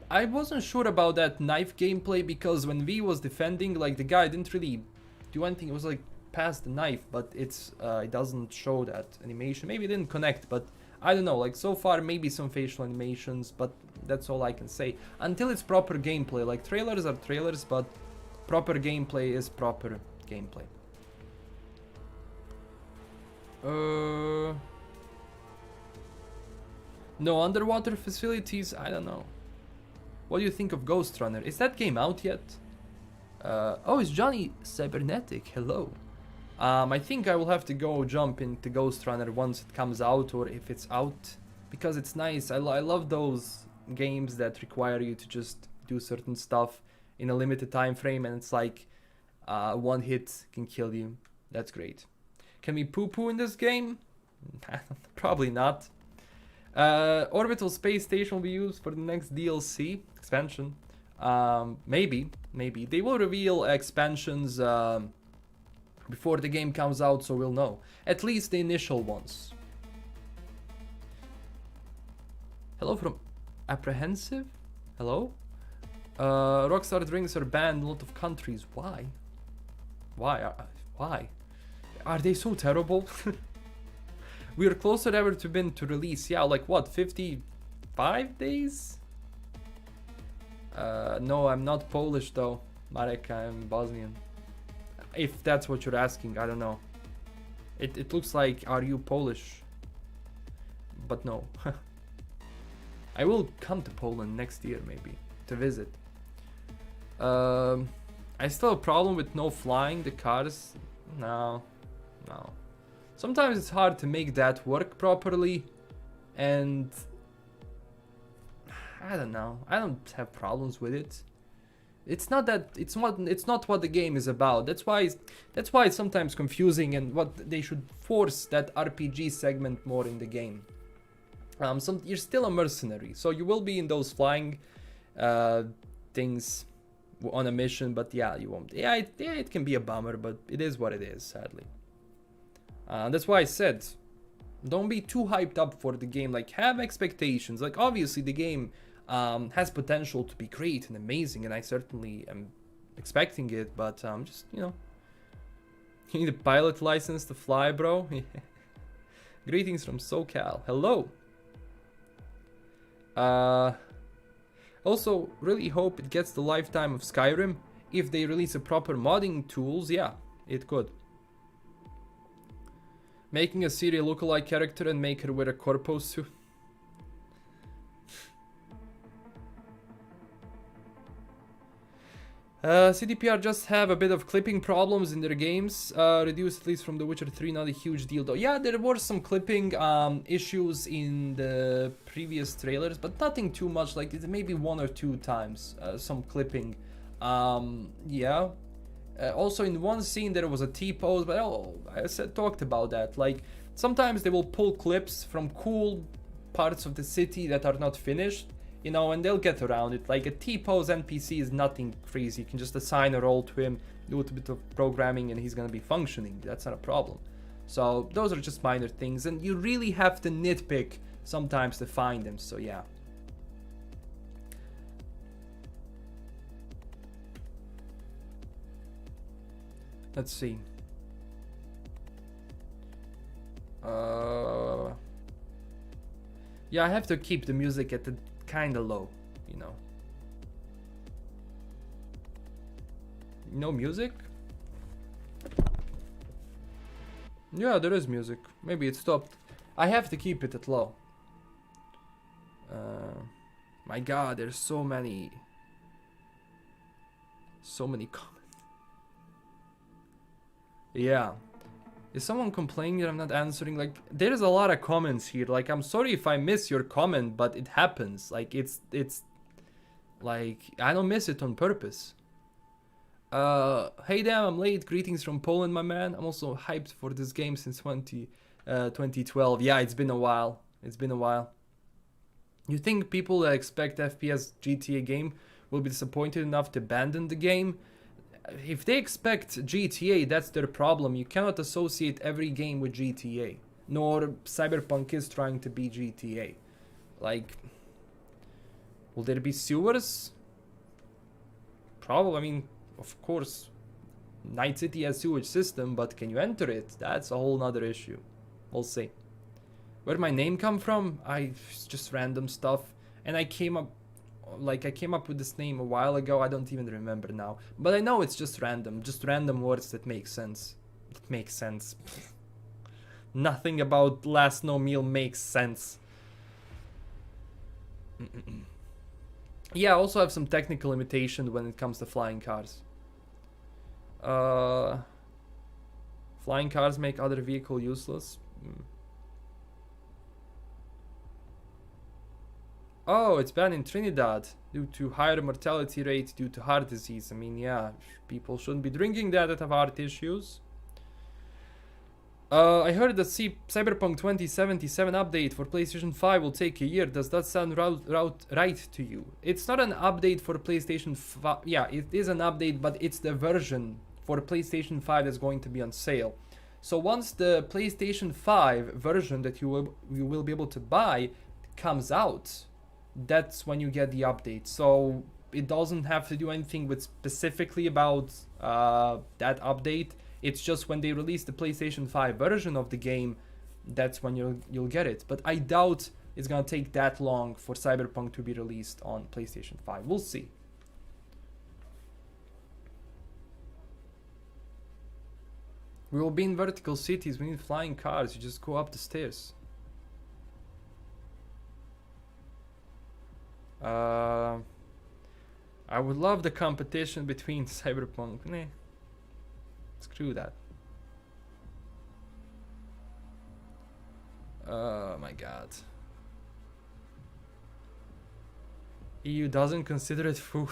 I wasn't sure about that knife gameplay because when V was defending, like the guy didn't really do anything. It was like past the knife, but it doesn't show that animation. Maybe it didn't connect, but I don't know. Like so far, maybe some facial animations, but that's all I can say. Until it's proper gameplay. Like trailers are trailers, but proper gameplay is proper gameplay. No underwater facilities? I don't know. What do you think of Ghost Runner? Is that game out yet? Oh, it's Johnny Cybernetic. Hello. I think I will have to go jump into Ghost Runner once it comes out, or if it's out, because it's nice. I love those games that require you to just do certain stuff in a limited time frame, and it's like one hit can kill you. That's great. Can we poo-poo in this game? Probably not. Orbital space station will be used for the next DLC expansion. Maybe they will reveal expansions before the game comes out, so we'll know. At least the initial ones. Hello from Apprehensive? Hello? Rockstar drinks are banned in a lot of countries. Why? Why? Why? Are they so terrible? We are closer ever to been to release. Yeah, like what? 55 days? No, I'm not Polish though. Marek, I'm Bosnian. If that's what you're asking, I don't know. It looks like, are you Polish? But no. I will come to Poland next year maybe to visit. I still have a problem with no flying the cars. No. Sometimes it's hard to make that work properly, and I don't know. I don't have problems with it. It's not that it's not what the game is about. That's why it's sometimes confusing, and what they should force that RPG segment more in the game. You're still a mercenary, so you will be in those flying things on a mission, but yeah, you won't. Yeah, it can be a bummer, but it is what it is, sadly. That's why I said, don't be too hyped up for the game. Like, have expectations. Like, obviously the game has potential to be great and amazing, and I certainly am expecting it, but just, you know, you need a pilot license to fly, bro. Greetings from SoCal. Hello. Also, really hope it gets the lifetime of Skyrim. If they release a proper modding tools, yeah, it could. Making a Syria lookalike character and make her wear a corpo suit. CDPR just have a bit of clipping problems in their games. Reduced at least from The Witcher 3, not a huge deal though. Yeah, there were some clipping issues in the previous trailers, but nothing too much. Like maybe 1 or 2 times some clipping. Yeah. Also in one scene there was a T-pose, but talked about that. Like sometimes they will pull clips from cool parts of the city that are not finished, you know, and they'll get around it. Like a T-pose NPC is nothing crazy. You can just assign a role to him, do a bit of programming, and he's gonna be functioning. That's not a problem. So those are just minor things, and you really have to nitpick sometimes to find them. So yeah. Let's see. Yeah, I have to keep the music at the kinda low, you know. No music? Yeah, there is music. Maybe it stopped. I have to keep it at low. My god, there's so many comments. Yeah. Is someone complaining that I'm not answering? Like, there's a lot of comments here. Like, I'm sorry if I miss your comment, but it happens. Like, it's like, I don't miss it on purpose. Hey damn, I'm late. Greetings from Poland, my man. I'm also hyped for this game since 2012. Yeah, it's been a while. You think people that expect FPS GTA game will be disappointed enough to abandon the game? If they expect GTA, that's their problem. You cannot associate every game with GTA. Nor Cyberpunk is trying to be GTA. Like, will there be sewers? Probably. I mean, of course, Night City has sewage system, but can you enter it? That's a whole nother issue. We'll see. Where'd my name come from? Just random stuff. And I came up with this name a while ago. I don't even remember now. But I know it's just random words that make sense. Nothing about LastKnownMeal makes sense. Yeah, I also have some technical limitation when it comes to flying cars. Flying cars make other vehicle useless. Oh, it's banned in Trinidad due to higher mortality rate due to heart disease. I mean, yeah, people shouldn't be drinking that have heart issues. I heard that Cyberpunk 2077 update for PlayStation 5 will take a year. Does that sound right to you? It's not an update for PlayStation 5. Yeah, it is an update, but it's the version for PlayStation 5 that's going to be on sale. So once the PlayStation 5 version that you will be able to buy comes out, that's when you get the update. So it doesn't have to do anything with specifically about that update. It's just when they release the PlayStation 5 version of the game, that's when you'll get it. But I doubt it's gonna take that long for Cyberpunk to be released on PlayStation 5. We'll see. We will be in vertical cities. We need flying cars. You just go up the stairs. I would love the competition between Cyberpunk. Nah. Screw that. Oh my god. EU doesn't consider it food.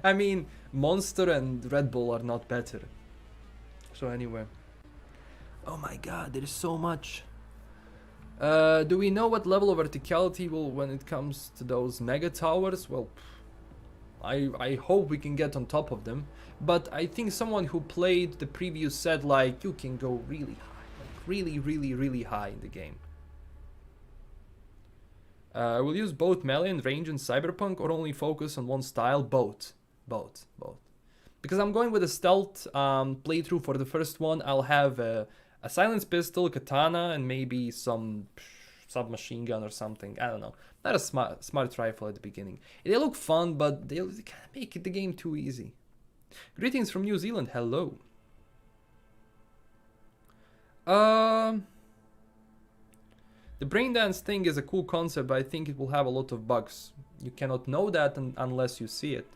I mean, Monster and Red Bull are not better. So anyway. Oh my god, there's so much. Do we know what level of verticality will when it comes to those mega towers? Well, I hope we can get on top of them. But I think someone who played the preview said like you can go really high. Like really high in the game. We'll use both melee and range in Cyberpunk or only focus on one style? Both. Because I'm going with a stealth playthrough for the first one. I'll have a silenced pistol, katana, and maybe some submachine gun or something. I don't know. Not a smart rifle at the beginning. They look fun, but they kind of make the game too easy. Greetings from New Zealand. Hello. The brain dance thing is a cool concept, but I think it will have a lot of bugs. You cannot know that unless you see it.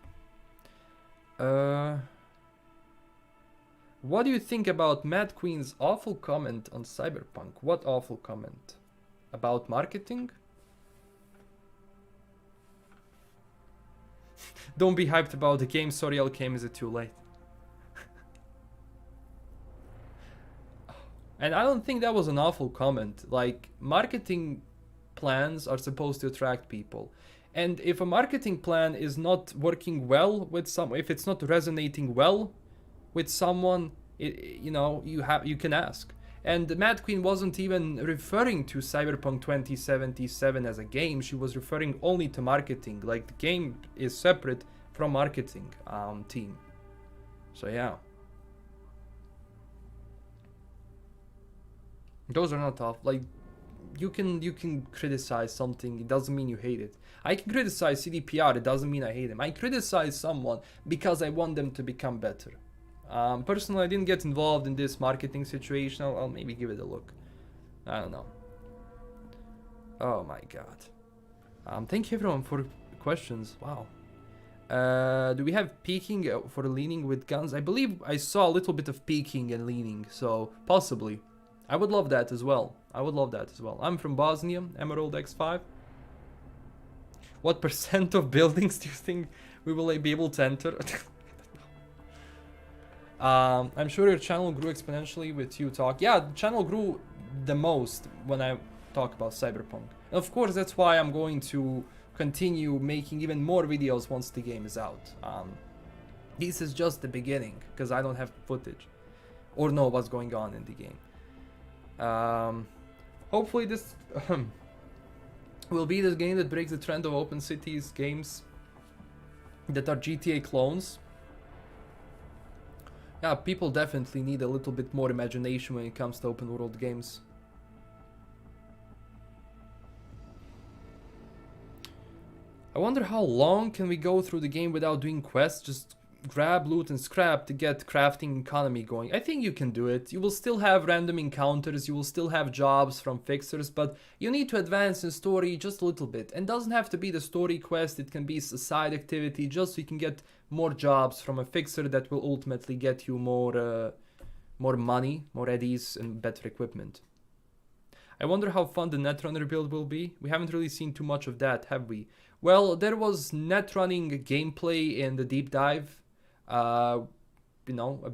What do you think about MadQueen's awful comment on Cyberpunk? What awful comment? About marketing? Don't be hyped about the game. Sorry, LKM, is it too late? And I don't think that was an awful comment. Like, marketing plans are supposed to attract people. And if a marketing plan is not working well with if it's not resonating well with someone, you can ask. And MadQueen wasn't even referring to Cyberpunk 2077 as a game. She was referring only to marketing. Like, the game is separate from marketing team. So yeah. Those are not tough. Like, you can criticize something. It doesn't mean you hate it. I can criticize CDPR. It doesn't mean I hate them. I criticize someone because I want them to become better. Personally, I didn't get involved in this marketing situation. I'll maybe give it a look. I don't know. Oh my god. Thank you everyone for questions. Wow. Do we have peeking for leaning with guns? I believe I saw a little bit of peeking and leaning, so possibly. I would love that as well. I'm from Bosnia, Emerald X5. What percent of buildings do you think we will be able to enter? I'm sure your channel grew exponentially with you talk. Yeah, the channel grew the most when I talk about Cyberpunk. And of course, that's why I'm going to continue making even more videos once the game is out. This is just the beginning, because I don't have footage or know what's going on in the game. Hopefully this will be the game that breaks the trend of open cities games that are GTA clones. Yeah, people definitely need a little bit more imagination when it comes to open world games. I wonder how long can we go through the game without doing quests, just grab, loot and scrap to get crafting economy going. I think you can do it. You will still have random encounters, you will still have jobs from fixers, but you need to advance in story just a little bit. And doesn't have to be the story quest, it can be a side activity just so you can get more jobs from a fixer that will ultimately get you more money, more eddies and better equipment. I wonder how fun the Netrunner build will be. We haven't really seen too much of that, have we? Well, there was netrunning gameplay in the deep dive. A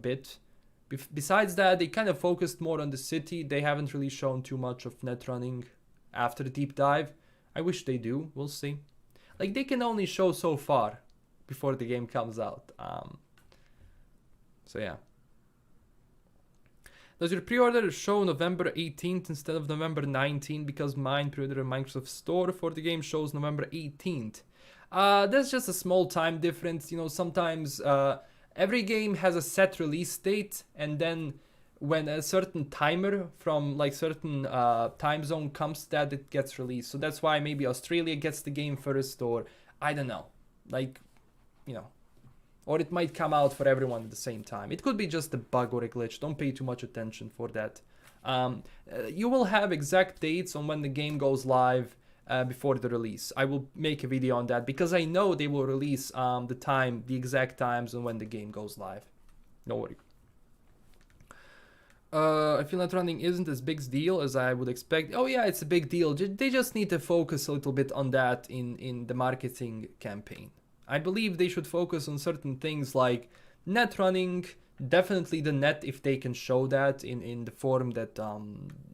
bit. Besides that, they kind of focused more on the city. They haven't really shown too much of netrunning after the deep dive. I wish they do. We'll see. Like, they can only show so far before the game comes out. So yeah. Does your pre-order show November 18th instead of November 19th? Because mine pre-order in Microsoft Store for the game shows November 18th. That's just a small time difference. You know, sometimes every game has a set release date, and then when a certain timer from like certain time zone comes, that it gets released. So that's why maybe Australia gets the game first, or I don't know, like, you know, or it might come out for everyone at the same time. It could be just a bug or a glitch. Don't pay too much attention for that. You will have exact dates on when the game goes live before the release. I will make a video on that because I know they will release the exact times on when the game goes live. No worry. I feel that running isn't as big a deal as I would expect. Oh yeah, it's a big deal. They just need to focus a little bit on that in the marketing campaign. I believe they should focus on certain things like net running, definitely the net if they can show that in the form that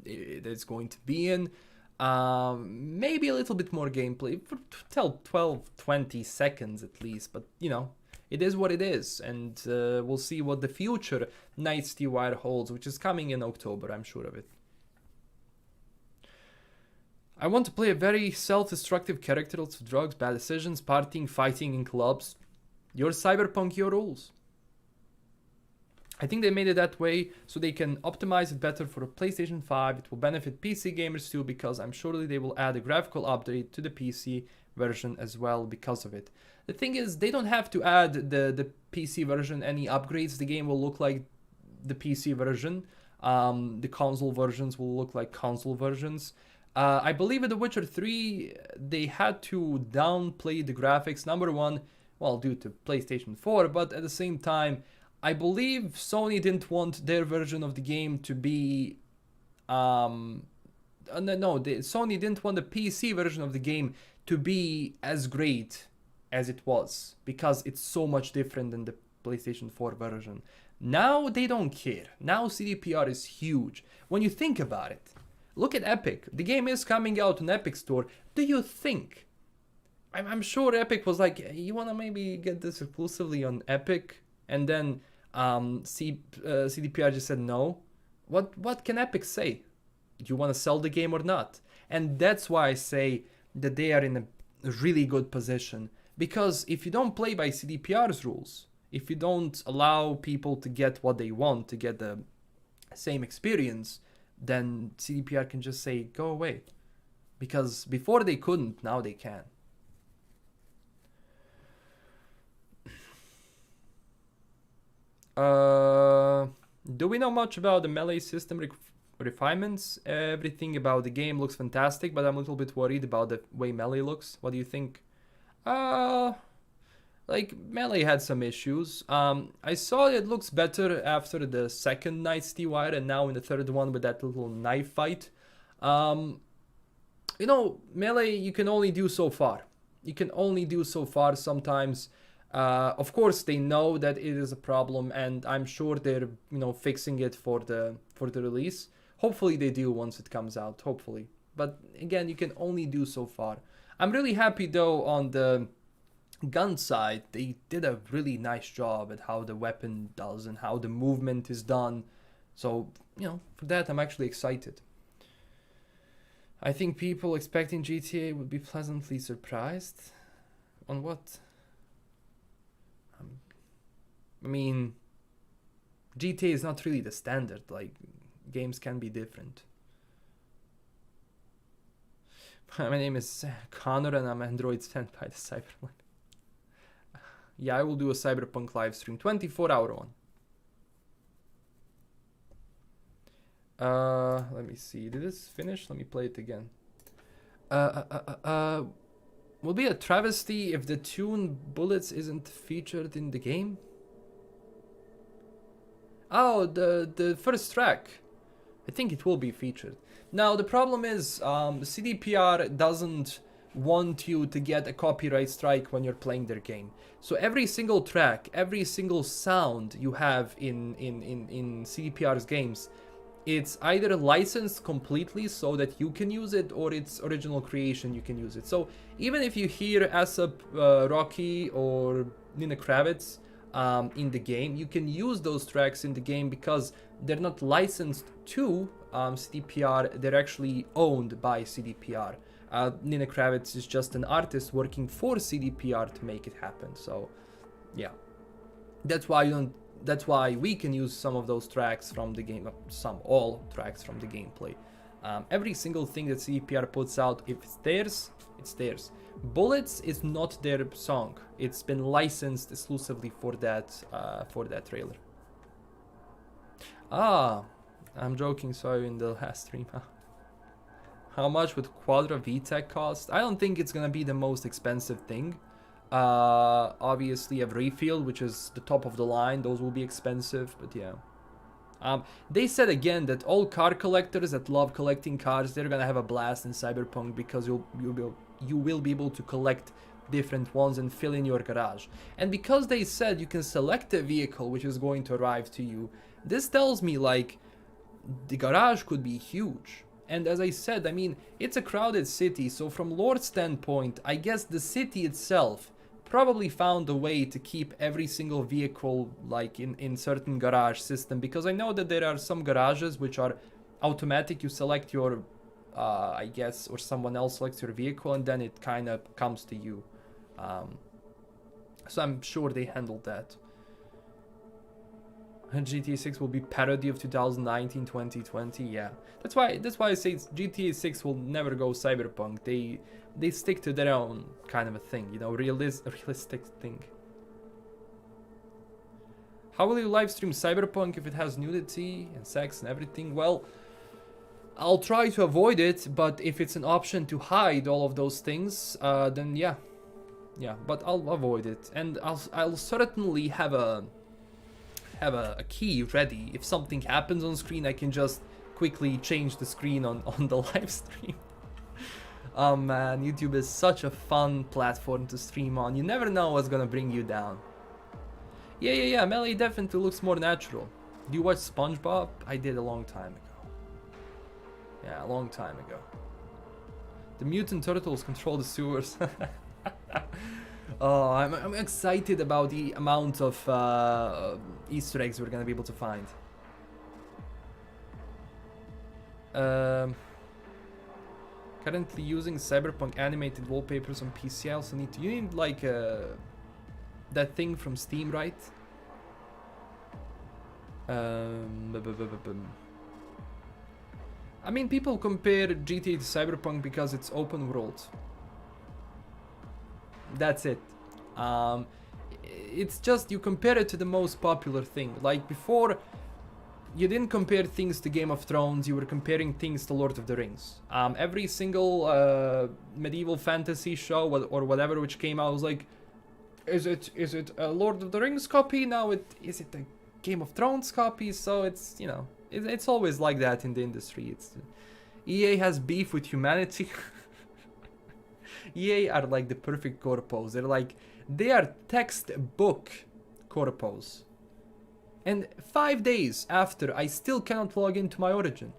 it's going to be in. Maybe a little bit more gameplay, for 12-20 seconds at least, but you know, it is what it is, and we'll see what the future Night's TYR holds, which is coming in October, I'm sure of it. I want to play a very self-destructive character, lots of drugs, bad decisions, partying, fighting in clubs. Your Cyberpunk, your rules. I think they made it that way so they can optimize it better for a PlayStation 5. It will benefit PC gamers too, because I'm sure they will add a graphical update to the PC version as well because of it. The thing is, they don't have to add the PC version any upgrades. The game will look like the PC version. The console versions will look like console versions. I believe in The Witcher 3, they had to downplay the graphics. Number one, well, due to PlayStation 4, but at the same time, I believe Sony didn't want their version of the game to be... Sony didn't want the PC version of the game to be as great as it was, because it's so much different than the PlayStation 4 version. Now they don't care. Now CDPR is huge. When you think about it, look at Epic. The game is coming out on Epic Store. Do you think? I'm sure Epic was like, you want to maybe get this exclusively on Epic? And then CDPR just said no. What can Epic say? Do you want to sell the game or not? And that's why I say that they are in a really good position. Because if you don't play by CDPR's rules, if you don't allow people to get what they want, to get the same experience, then CDPR can just say, go away. Because before they couldn't, now they can. Do we know much about the melee system refinements? Everything about the game looks fantastic, but I'm a little bit worried about the way melee looks. What do you think? Like, melee had some issues. I saw it looks better after the second Night's TYR, and now in the third one with that little knife fight. You know, melee you can only do so far. You can only do so far sometimes. Of course, they know that it is a problem, and I'm sure they're, you know, fixing it for the release. Hopefully they do once it comes out, hopefully. But again, you can only do so far. I'm really happy though on the gun side. They did a really nice job at how the weapon does and how the movement is done. So, you know, for that I'm actually excited. I think people expecting GTA would be pleasantly surprised. On what? I mean, GTA is not really the standard. Like, games can be different. My name is Connor and I'm Android fan by the Cyberpunk. Yeah, I will do a Cyberpunk live stream, 24-hour one. Let me see. Did this finish? Let me play it again. Will be a travesty if the tune Bullets isn't featured in the game. Oh, the first track. I think it will be featured. Now, the problem is CDPR doesn't want you to get a copyright strike when you're playing their game. So every single track, every single sound you have in CDPR's games, it's either licensed completely so that you can use it, or it's original creation, you can use it. So even if you hear ASAP Rocky or Nina Kravitz, in the game. You can use those tracks in the game because they're not licensed to CDPR, they're actually owned by CDPR. Nina Kravitz is just an artist working for CDPR to make it happen. So yeah, that's why we can use some of those tracks from the game, all tracks from the gameplay. Every single thing that CDPR puts out, if it's theirs, it's theirs. Bullets is not their song. It's been licensed exclusively for that trailer. I'm joking, sorry, in the last stream. How much would Quadra VTech cost? I don't think it's gonna be the most expensive thing. Obviously, a Refield, which is the top of the line, those will be expensive, but yeah. They said again that all car collectors that love collecting cars, they're gonna have a blast in Cyberpunk because you will be able to collect different ones and fill in your garage. And because they said you can select a vehicle which is going to arrive to you, this tells me like the garage could be huge. And as I said, I mean, it's a crowded city, so from lore's standpoint, I guess the city itself probably found a way to keep every single vehicle like in certain garage system, because I know that there are some garages which are automatic. You select your I guess, or someone else selects your vehicle and then it kind of comes to you. So I'm sure they handled that. GTA 6 will be parody of 2019-2020. Yeah, that's why I say GTA 6 will never go Cyberpunk. They stick to their own kind of a thing, you know, realistic thing. How will you live stream Cyberpunk if it has nudity and sex and everything? Well, I'll try to avoid it, but if it's an option to hide all of those things, then yeah, but I'll avoid it, and I'll certainly have a key ready. If something happens on screen, I can just quickly change the screen on the live stream. Oh man, YouTube is such a fun platform to stream on. You never know what's gonna bring you down. Yeah, Melee definitely looks more natural. Do you watch SpongeBob? I did a long time ago. Yeah, a long time ago. The mutant turtles control the sewers. Oh, I'm excited about the amount of Easter eggs we're gonna be able to find. Currently using Cyberpunk animated wallpapers on PC. I also need you need like that thing from Steam, right? I mean, people compare GTA to Cyberpunk because it's open world. That's it. It's just you compare it to the most popular thing. Like before, you didn't compare things to Game of Thrones, you were comparing things to Lord of the Rings. Every single medieval fantasy show or whatever which came out was like, is it a Lord of the Rings copy? Now is it a Game of Thrones copy? So it's, you know, it's always like that in the industry. It's EA has beef with humanity. EA are like the perfect corpos. They are textbook corpos. And 5 days after, I still cannot log into my Origin.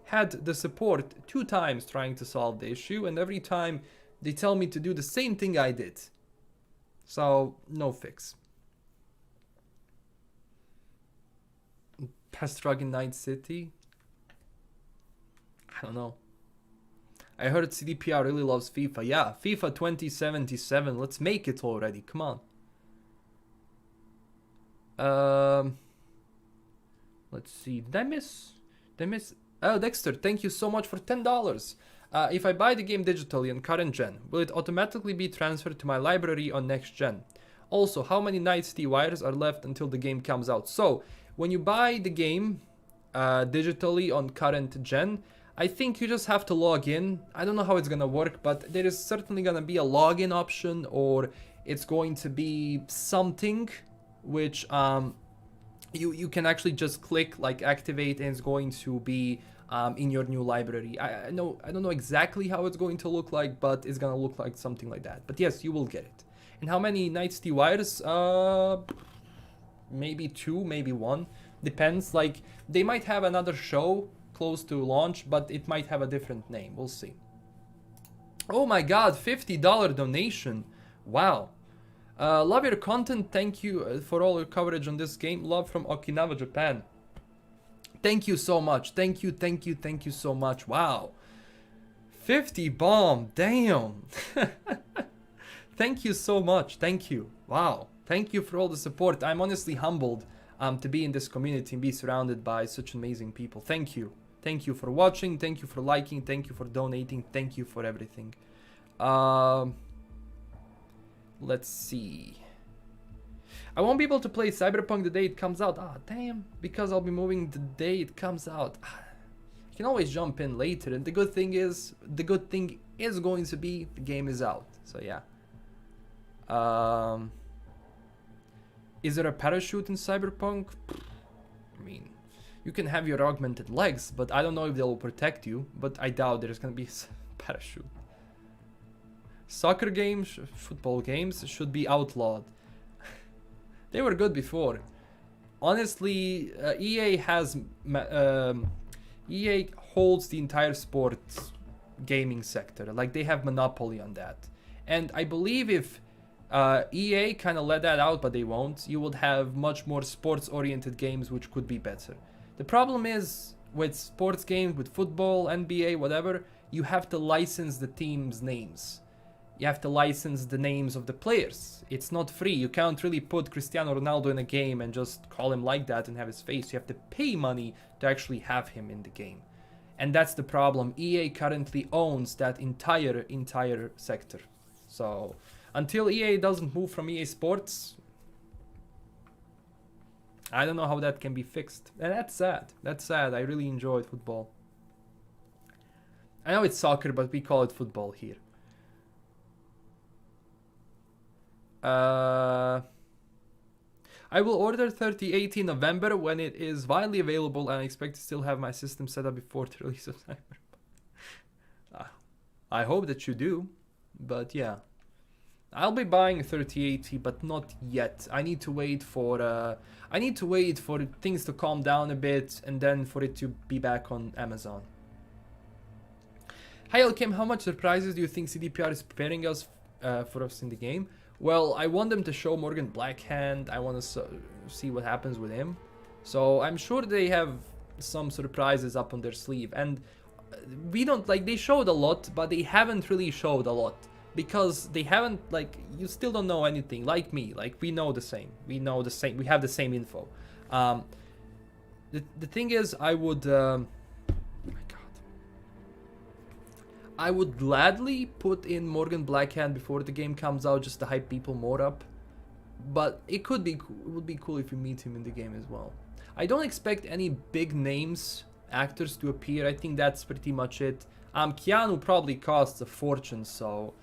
Had the support 2 times trying to solve the issue, and every time they tell me to do the same thing I did. So, no fix. Past drug in Night City? I don't know. I heard CDPR really loves FIFA. Yeah, FIFA 2077. Let's make it already. Come on. Let's see. Did I miss? Oh, Dexter, thank you so much for $10. If I buy the game digitally on current gen, will it automatically be transferred to my library on next gen? Also, how many Night City wires are left until the game comes out? So, when you buy the game digitally on current gen, I think you just have to log in. I don't know how it's gonna work, but there is certainly gonna be a login option, or it's going to be something which you can actually just click like activate, and it's going to be in your new library. I don't know exactly how it's going to look like, but it's gonna look like something like that. But yes, you will get it. And how many Night City wires? Maybe 2, maybe 1. Depends. Like they might have another show close to launch, but it might have a different name. We'll see. Oh my god, $50 donation. Wow. Love your content. Thank you for all your coverage on this game. Love from Okinawa, Japan. Thank you so much. Thank you so much. Wow. 50 bomb. Damn. Thank you so much. Thank you. Wow. Thank you for all the support. I'm honestly humbled to be in this community and be surrounded by such amazing people. Thank you. Thank you for watching. Thank you for liking. Thank you for donating. Thank you for everything. Let's see. I won't be able to play Cyberpunk the day it comes out. Ah, damn. Because I'll be moving the day it comes out. You can always jump in later. And the good thing is going to be the game is out. So yeah. Is there a parachute in Cyberpunk? I mean, you can have your augmented legs, but I don't know if they'll protect you. But I doubt there's gonna be a parachute. Soccer games, football games should be outlawed. They were good before. Honestly, EA holds the entire sports gaming sector. Like, they have monopoly on that. And I believe if EA kind of let that out, but they won't, you would have much more sports-oriented games which could be better. The problem is with sports games, with football, NBA, whatever, you have to license the team's names. You have to license the names of the players. It's not free. You can't really put Cristiano Ronaldo in a game and just call him like that and have his face. You have to pay money to actually have him in the game. And that's the problem. EA currently owns that entire sector. So until EA doesn't move from EA Sports, I don't know how that can be fixed. And that's sad. That's sad. I really enjoyed football. I know it's soccer, but we call it football here. I will order 3080 in November when it is widely available, and I expect to still have my system set up before the release of Cyberpunk. I hope that you do, but yeah. I'll be buying a 3080, but not yet. I need to wait for things to calm down a bit, and then for it to be back on Amazon. Hi Elkim, how much surprises do you think CDPR is preparing us for us in the game? Well, I want them to show Morgan Blackhand. I want to see what happens with him. So I'm sure they have some surprises up on their sleeve. And we don't, like, they showed a lot, but they haven't really showed a lot. Because they haven't, like, you still don't know anything. Like me, like, we know the same. We have the same info. The thing is, I would... I would gladly put in Morgan Blackhand before the game comes out just to hype people more up. But it would be cool if you meet him in the game as well. I don't expect any big names, actors to appear. I think that's pretty much it. Keanu probably costs a fortune, so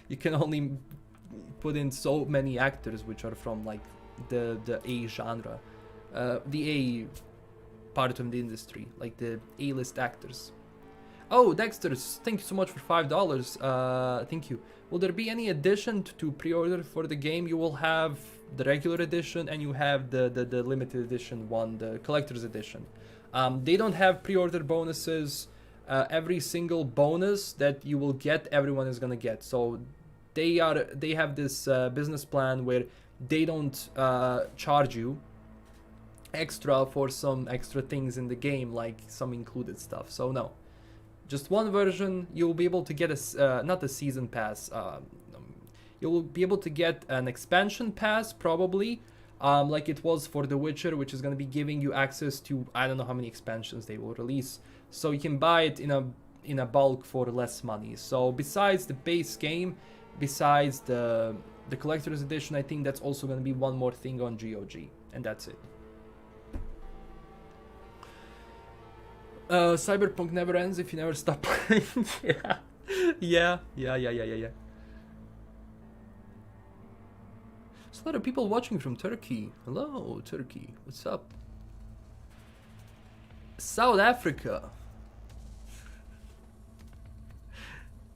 you can only put in so many actors which are from like the A genre. The A part of the industry, like the A-list actors. Oh, Dexter, thank you so much for $5. Thank you. Will there be any addition to pre-order for the game? You will have the regular edition and you have the limited edition one, the collector's edition. They don't have pre-order bonuses. Every single bonus that you will get, everyone is gonna get. So they have this business plan where they don't charge you extra for some extra things in the game, like some included stuff. So no. Just one version. You'll be able to get not a season pass. You'll be able to get an expansion pass probably, like it was for The Witcher, which is going to be giving you access to I don't know how many expansions they will release. So you can buy it in a bulk for less money. So besides the base game, besides the collector's edition, I think that's also going to be one more thing on GOG, and that's it. Cyberpunk never ends if you never stop playing. Yeah. There's a lot of people watching from Turkey. Hello, Turkey. What's up? South Africa.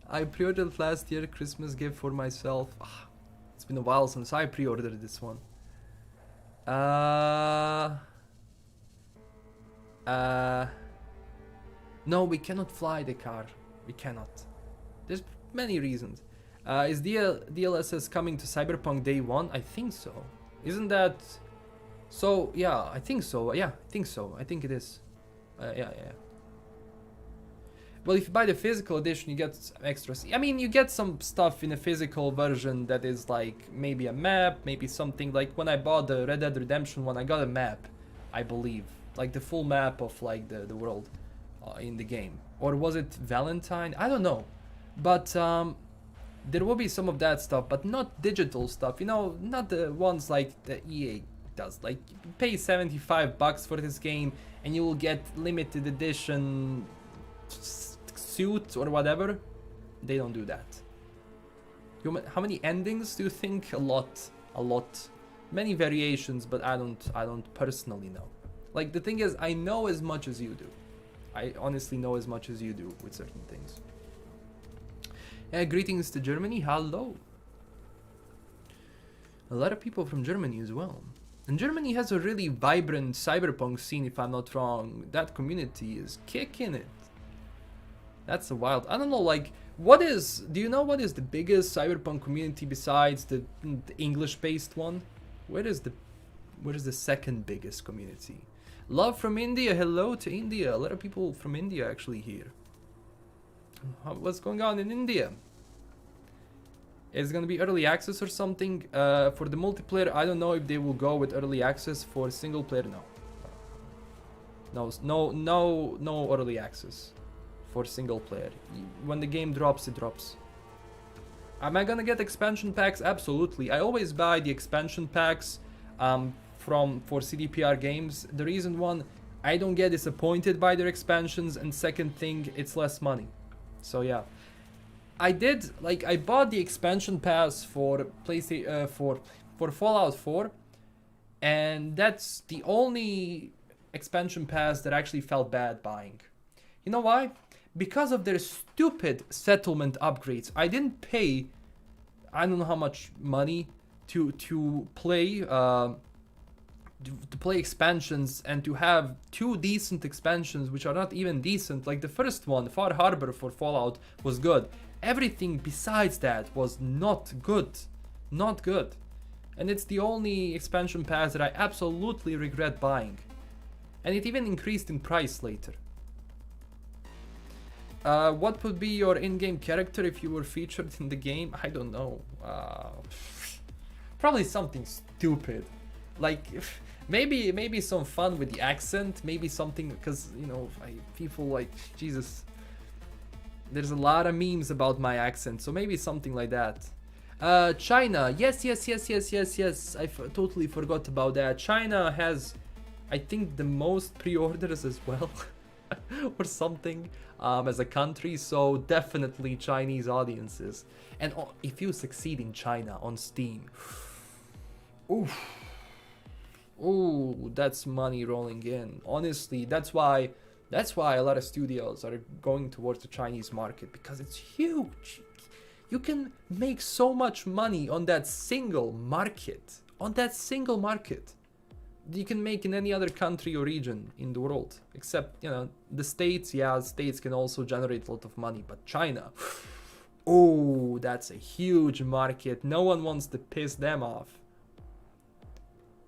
I pre-ordered last year Christmas gift for myself. It's been a while since I pre-ordered this one. No, we cannot fly the car. We cannot. There's many reasons. Is DLSS coming to Cyberpunk day one? I think so. Isn't that... So, yeah, I think so. Yeah, I think so. I think it is. Yeah. Well, if you buy the physical edition, you get extras. I mean, you get some stuff in a physical version that is like maybe a map, maybe something like when I bought the Red Dead Redemption one, I got a map, I believe. Like the full map of like the world in the game. Or was it Valentine? I don't know. But there will be some of that stuff, but not digital stuff. You know, not the ones like the EA does. Like, you pay $75 for this game and you will get limited edition suit or whatever. They don't do that. How many endings do you think? A lot. Many variations, but I don't personally know. Like, the thing is, I know as much as you do. I honestly know as much as you do with certain things. Greetings to Germany. Hello. A lot of people from Germany as well. And Germany has a really vibrant cyberpunk scene, if I'm not wrong. That community is kicking it. That's a wild... I don't know, like, do you know what is the biggest cyberpunk community besides the English-based one? Where is the second biggest community? Love from India. Hello to India. A lot of people from India actually here. What's going on in India? Is it gonna be early access or something? For the multiplayer, I don't know if they will go with early access. For single player, no early access for single player. When the game drops, it drops. Am I gonna get expansion packs? Absolutely. I always buy the expansion packs for CDPR games. The reason one, I don't get disappointed by their expansions, and second thing, it's less money. So yeah, I bought the expansion pass for PlayStation for Fallout 4, and that's the only expansion pass that I actually felt bad buying. You know why? Because of their stupid settlement upgrades. I didn't pay, I don't know how much money to play expansions and to have two decent expansions which are not even decent. Like the first one, Far Harbor for Fallout, was good. Everything besides that was not good. And it's the only expansion pass that I absolutely regret buying. And it even increased in price later. What would be your in-game character if you were featured in the game? I don't know. Probably something stupid. Like, maybe some fun with the accent. Maybe something, because, you know, people like, Jesus. There's a lot of memes about my accent, so maybe something like that. China. Yes. I totally forgot about that. China has, I think, the most pre-orders as well. Or something as a country, so definitely Chinese audiences. And if you succeed in China on Steam, ooh, that's money rolling in. Honestly, that's why a lot of studios are going towards the Chinese market, because it's huge. You can make so much money on that single market. You can make in any other country or region in the world, except, you know, the States. Yeah, States can also generate a lot of money, but China, oh, that's a huge market. No one wants to piss them off.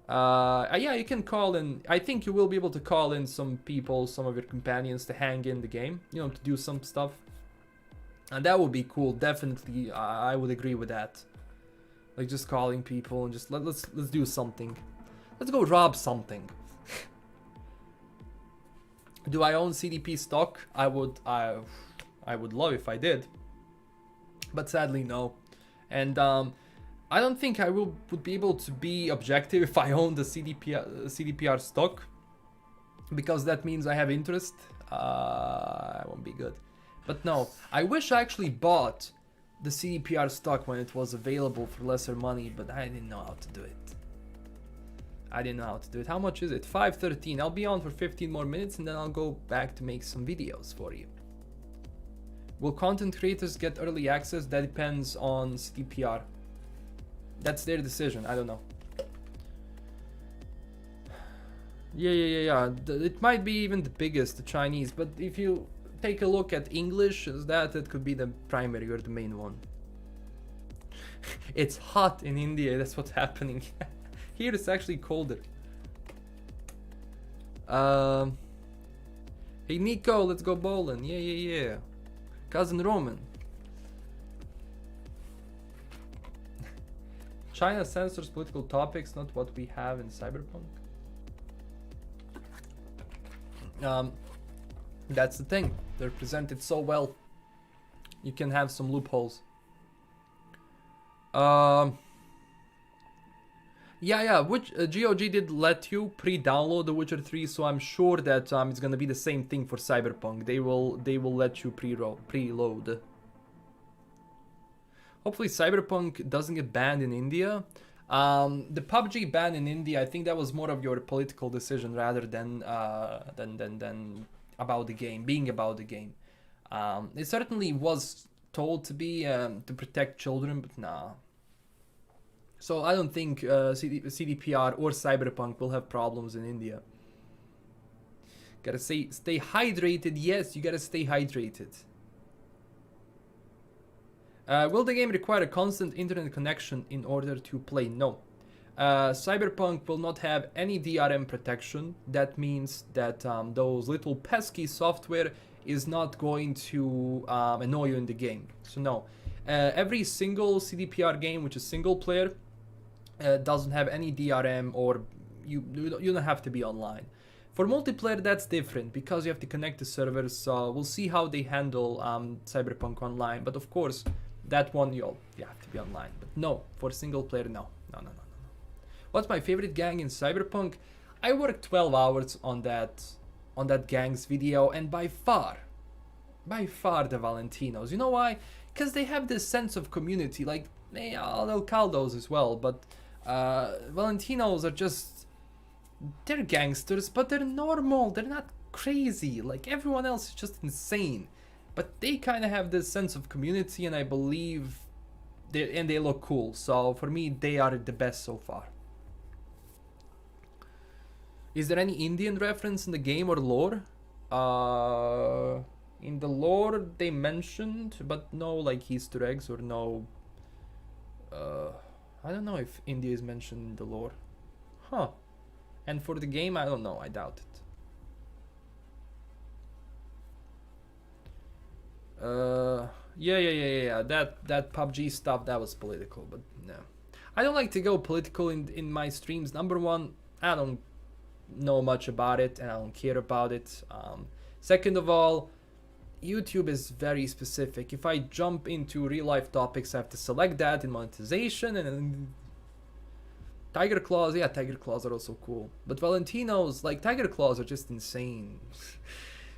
Yeah, you can call in. I think you will be able to call in some people, some of your companions, to hang in the game, you know, to do some stuff, and that would be cool. Definitely, I would agree with that. Like, just calling people and just let's do something. Let's go rob something. Do I own CDP stock? I would love if I did, but sadly no. And I don't think I would be able to be objective if I own the CDPR stock, because that means I have interest. I won't be good. But no, I wish I actually bought the CDPR stock when it was available for lesser money, but I didn't know how to do it. How much is it? 5:13. I'll be on for 15 more minutes and then I'll go back to make some videos for you. Will content creators get early access? That depends on CDPR. That's their decision. I don't know. Yeah. It might be even the biggest, the Chinese, but if you take a look at English, it could be the primary or the main one. It's hot in India, that's what's happening. Here it's actually colder. Hey Nico, let's go bowling. Yeah. Cousin Roman. China censors political topics, not what we have in Cyberpunk. That's the thing. They're presented so well. You can have some loopholes. Yeah. Which GOG did let you pre-download The Witcher 3, so I'm sure that it's gonna be the same thing for Cyberpunk. They will let you preload. Hopefully Cyberpunk doesn't get banned in India. The PUBG ban in India, I think that was more of your political decision rather than about the game, being about the game. It certainly was told to be to protect children, but nah. So I don't think CDPR or Cyberpunk will have problems in India. Gotta stay hydrated. Yes, you gotta stay hydrated. Will the game require a constant internet connection in order to play? No. Cyberpunk will not have any DRM protection. That means that those little pesky software is not going to annoy you in the game. So no. Every single CDPR game which is single player doesn't have any DRM, or you don't have to be online. For multiplayer that's different because you have to connect to servers, so we'll see how they handle Cyberpunk Online, but of course that one you have to be online. But no, for single player, no. What's my favorite gang in Cyberpunk? I worked 12 hours on that gang's video, and by far the Valentinos. You know why? Because they have this sense of community, like El Caldos as well, but Valentinos are just, they're gangsters, but they're normal, they're not crazy, like everyone else is just insane. But they kind of have this sense of community, and I believe they look cool. So for me, they are the best so far. Is there any Indian reference in the game or lore? In the lore they mentioned, but no like Easter eggs or no. I don't know if India is mentioned in the lore. Huh. And for the game, I don't know. I doubt it. Yeah. That PUBG stuff, that was political, but no. I don't like to go political in my streams. Number one, I don't know much about it and I don't care about it. Second of all, YouTube is very specific. If I jump into real life topics, I have to select that in monetization, and then Tiger Claws, yeah, Tiger Claws are also cool. But Valentinos, like Tiger Claws are just insane.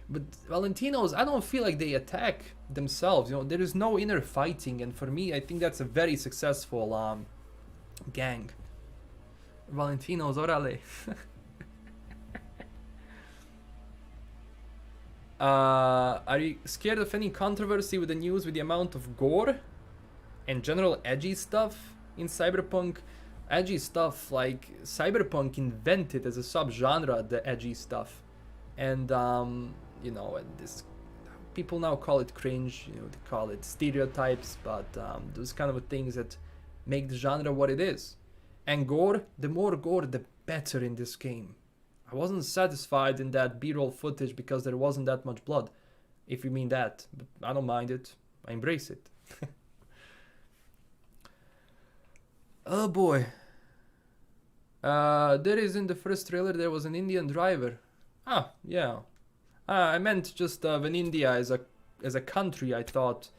But Valentinos, I don't feel like they attack themselves. You know, there is no inner fighting, and for me, I think that's a very successful gang. Valentinos, orale. Are you scared of any controversy with the news with the amount of gore and general edgy stuff in Cyberpunk? Edgy stuff, like Cyberpunk invented as a subgenre the edgy stuff, and you know, and this people now call it cringe. You know, they call it stereotypes, but those kind of things that make the genre what it is. And gore, the more gore, the better in this game. I wasn't satisfied in that B-roll footage because there wasn't that much blood, if you mean that. But I don't mind it. I embrace it. Oh boy. There is in the first trailer there was an Indian driver. Ah, yeah. I meant just when India as a country, I thought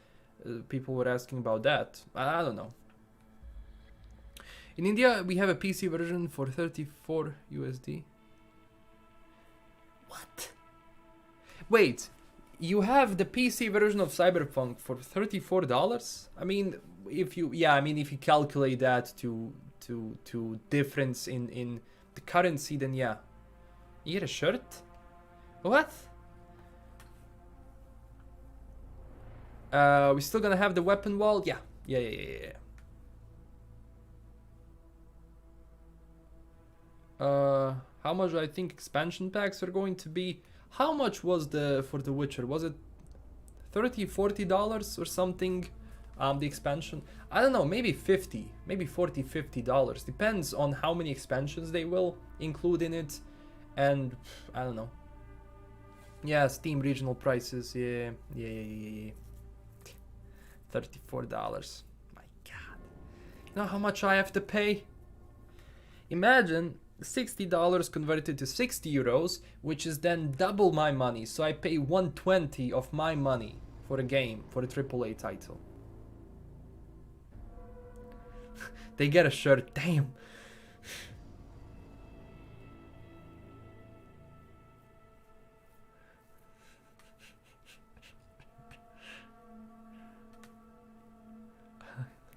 people were asking about that. I don't know. In India, we have a PC version for 34 USD. What? Wait, you have the PC version of Cyberpunk for $34? I mean, if you calculate that to difference in the currency, then yeah. You get a shirt? What? We still gonna have the weapon wall? Yeah. How much do I think expansion packs are going to be? How much was for The Witcher? Was it $30-40 or something? The expansion, I don't know, maybe 50, maybe 40, $50. Depends on how many expansions they will include in it. And I don't know. Yeah, Steam regional prices. Yeah. $34. My God. You know how much I have to pay? Imagine $60 converted to 60 euros, which is then double my money. So I pay 120 of my money for a game, for a AAA title. They get a shirt, damn.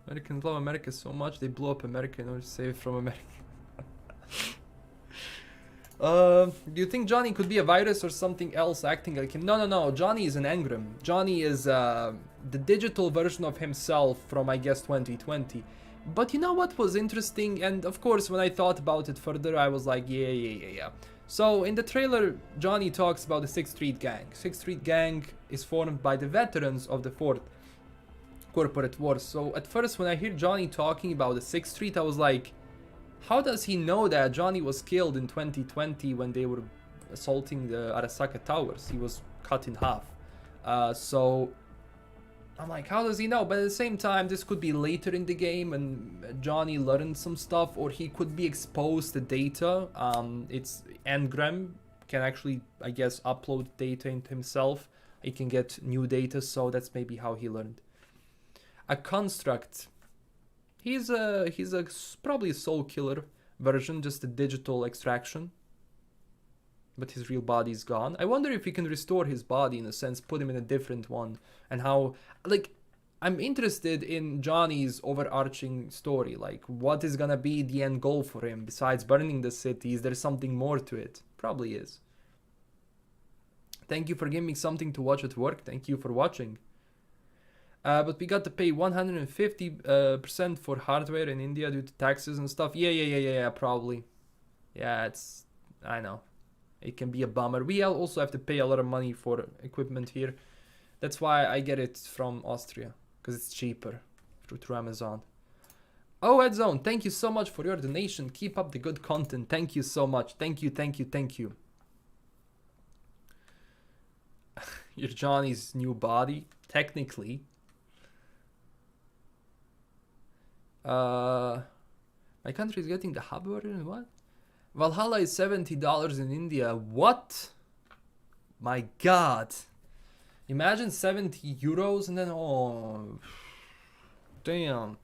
Americans love America so much they blew up America in order to save it from America. Do you think Johnny could be a virus or something else acting like him? No. Johnny is an engram. Johnny is the digital version of himself from, I guess, 2020. But you know what was interesting? And of course, when I thought about it further, I was like, yeah. So in the trailer, Johnny talks about the 6th Street Gang. 6th Street Gang is formed by the veterans of the 4th Corporate Wars. So at first, when I hear Johnny talking about the 6th Street, I was like, how does he know that Johnny was killed in 2020 when they were assaulting the Arasaka Towers? He was cut in half. So I'm like, how does he know? But at the same time, this could be later in the game and Johnny learned some stuff, or he could be exposed to data. It's Engram can actually, I guess, upload data into himself. He can get new data, so that's maybe how he learned. A construct. He's probably a soul killer version, just a digital extraction. But his real body is gone. I wonder if we can restore his body in a sense, put him in a different one, and how, like, I'm interested in Johnny's overarching story. Like, what is gonna be the end goal for him besides burning the city? Is there something more to it? Probably is. Thank you for giving me something to watch at work. Thank you for watching. But we got to pay 150% for hardware in India due to taxes and stuff. Yeah, probably. Yeah, I know. It can be a bummer. We also have to pay a lot of money for equipment here. That's why I get it from Austria, because it's cheaper through Amazon. Oh, Edzone, thank you so much for your donation. Keep up the good content. Thank you so much. Thank you. You're Johnny's new body, technically. My country is getting the hub version. What? Valhalla is $70 in India. What? My God. Imagine 70 euros and then, oh, damn.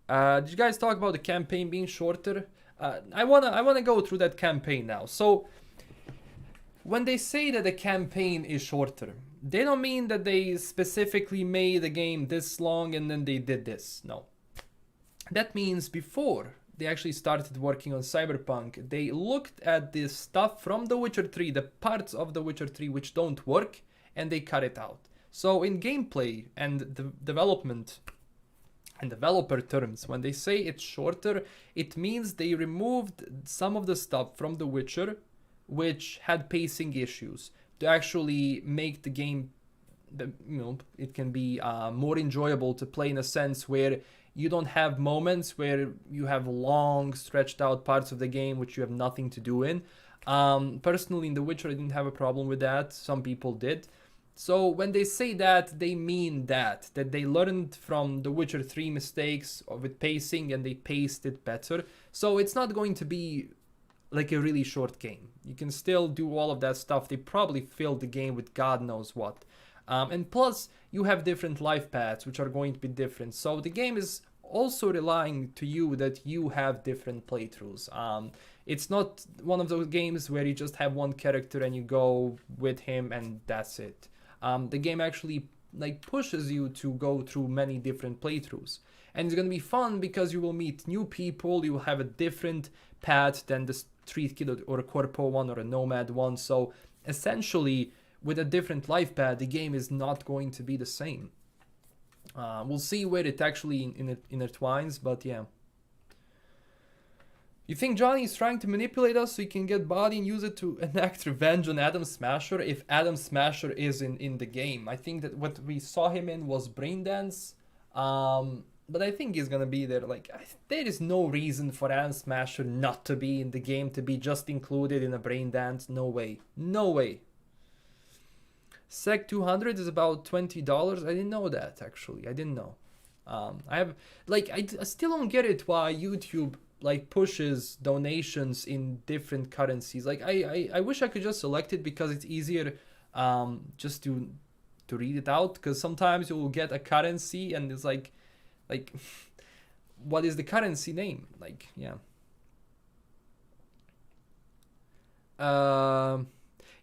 Did you guys talk about the campaign being shorter? I wanna go through that campaign now. So when they say that the campaign is shorter, they don't mean that they specifically made the game this long and then they did this. No. That means before they actually started working on Cyberpunk, they looked at this stuff from The Witcher 3, the parts of The Witcher 3 which don't work, and they cut it out. So in gameplay and the development and developer terms, when they say it's shorter, it means they removed some of the stuff from The Witcher which had pacing issues to actually make the game, it can be more enjoyable to play, in a sense where you don't have moments where you have long stretched out parts of the game which you have nothing to do in. Personally, in The Witcher, I didn't have a problem with that. Some people did. So when they say that, they mean that they learned from The Witcher 3 mistakes with pacing and they paced it better. So it's not going to be like a really short game. You can still do all of that stuff. They probably filled the game with God knows what. And plus, you have different life paths, which are going to be different. So the game is also relying to you that you have different playthroughs. It's not one of those games where you just have one character and you go with him and that's it. The game actually pushes you to go through many different playthroughs. And it's going to be fun because you will meet new people. You will have a different path than the street kid or a corpo one or a nomad one. So essentially, with a different life path, the game is not going to be the same. We'll see where it actually intertwines, but yeah. You think Johnny is trying to manipulate us so he can get body and use it to enact revenge on Adam Smasher if Adam Smasher is in the game? I think that what we saw him in was Braindance. But I think he's gonna be there. Like, there is no reason for Adam Smasher not to be in the game, to be just included in a Braindance. No way. No way. Sec 200 is about $20. I didn't know that, actually. I didn't know. I still don't get it why YouTube like pushes donations in different currencies. Like, I wish I could just select it because it's easier just to read it out, because sometimes you will get a currency and it's like what is the currency name? Like, yeah.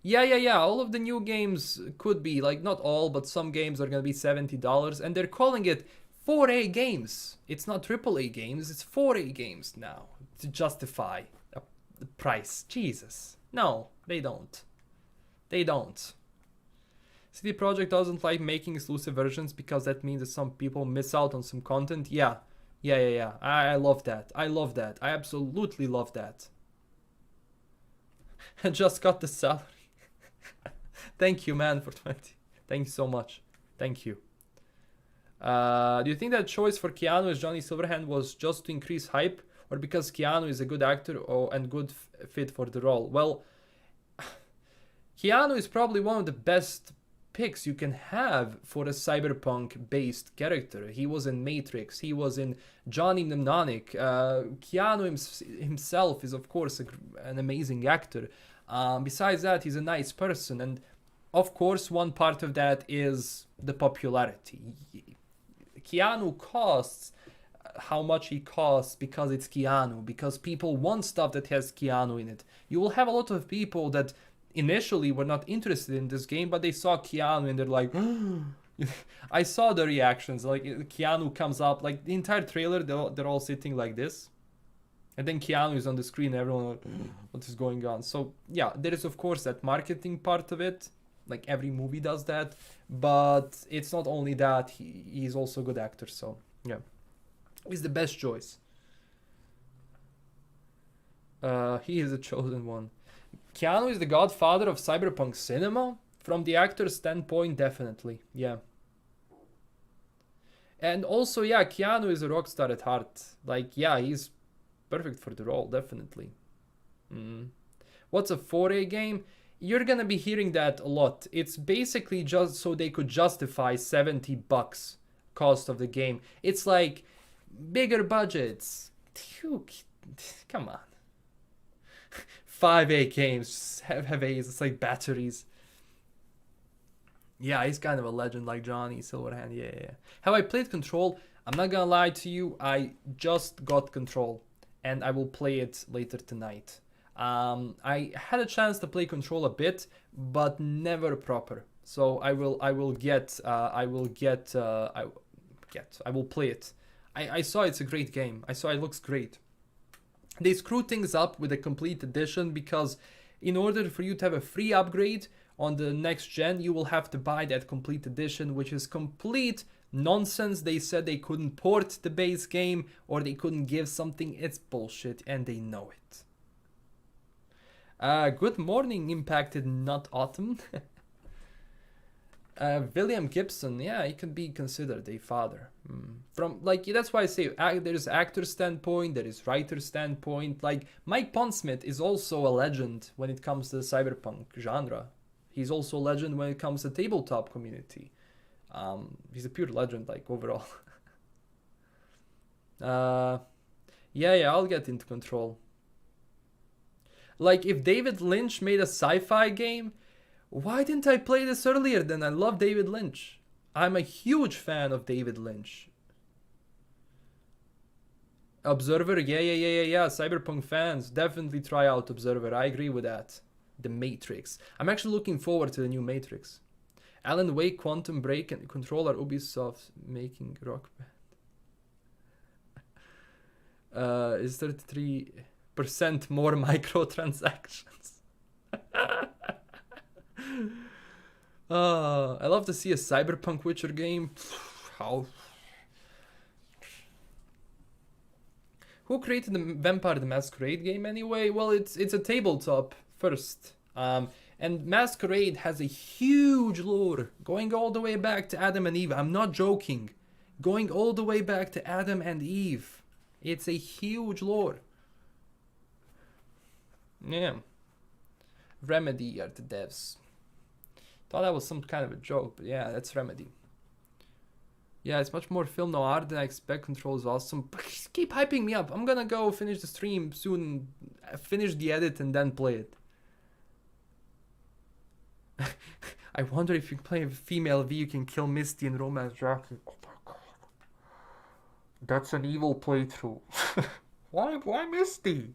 Yeah. All of the new games could be, like, not all, but some games are gonna be $70, and they're calling it 4A games. It's not AAA games, it's 4A games now to justify the price. Jesus. No, they don't. They don't. CD Projekt doesn't like making exclusive versions because that means that some people miss out on some content. Yeah. I love that. I absolutely love that. I just got the salary. Thank you, man, for 20. Thank you so much. Thank you. Do you think that choice for Keanu as Johnny Silverhand was just to increase hype, or because Keanu is a good actor and good fit for the role? Well, Keanu is probably one of the best picks you can have for a cyberpunk-based character. He was in Matrix. He was in Johnny Mnemonic. Keanu himself is, of course, an amazing actor. Besides that, he's a nice person. And, of course, one part of that is the popularity. Keanu costs how much he costs because it's Keanu, because people want stuff that has Keanu in it. You will have a lot of people that initially were not interested in this game, but they saw Keanu and they're like, I saw the reactions. Like, Keanu comes up, like the entire trailer, they're all sitting like this. And then Keanu is on the screen, and everyone like, what is going on? So yeah, there is of course that marketing part of it. Like every movie does that. But it's not only that, he's also a good actor. So yeah, he's the best choice. He is the chosen one. Keanu is the godfather of cyberpunk cinema? From the actor's standpoint, definitely. Yeah. And also, yeah, Keanu is a rock star at heart. Like, yeah, he's perfect for the role, definitely. What's a 4A game? You're gonna be hearing that a lot. It's basically just so they could justify $70 cost of the game. It's like bigger budgets. Come on. 5A games have A's. It's like batteries. Yeah, he's kind of a legend, like Johnny Silverhand. Yeah. Have I played Control? I'm not gonna lie to you. I just got Control, and I will play it later tonight. I had a chance to play Control a bit, but never proper. So I will play it. I saw it's a great game. I saw it looks great. They screw things up with a complete edition because in order for you to have a free upgrade on the next gen, you will have to buy that complete edition, which is complete nonsense. They said they couldn't port the base game or they couldn't give something. It's bullshit and they know it. Good morning, Impacted Not Autumn. William Gibson, yeah, he can be considered a father. From, like, that's why I say there is actor standpoint, there is writer standpoint. Like, Mike Pondsmith is also a legend when it comes to the cyberpunk genre. He's also a legend when it comes to tabletop community. He's a pure legend, like, overall. Yeah, I'll get into Control. Like, if David Lynch made a sci-fi game, why didn't I play this earlier then? I love David Lynch. I'm a huge fan of David Lynch. Observer, yeah. Cyberpunk fans, definitely try out Observer. I agree with that. The Matrix. I'm actually looking forward to the new Matrix. Alan Wake, Quantum Break, and Control are Ubisoft making Rock Band. Is 33% more microtransactions? I love to see a Cyberpunk Witcher game. How? Who created the Vampire the Masquerade game anyway? Well, it's a tabletop first. And Masquerade has a huge lore, going all the way back to Adam and Eve. I'm not joking. Going all the way back to Adam and Eve. It's a huge lore. Yeah. Remedy are the devs. Thought that was some kind of a joke, but yeah, that's Remedy. Yeah, it's much more film noir than I expect. Control is awesome. But just keep hyping me up. I'm gonna go finish the stream soon, finish the edit, and then play it. I wonder if you play a female V, you can kill Misty and romance Jackie. Oh my god. That's an evil playthrough. Why Misty?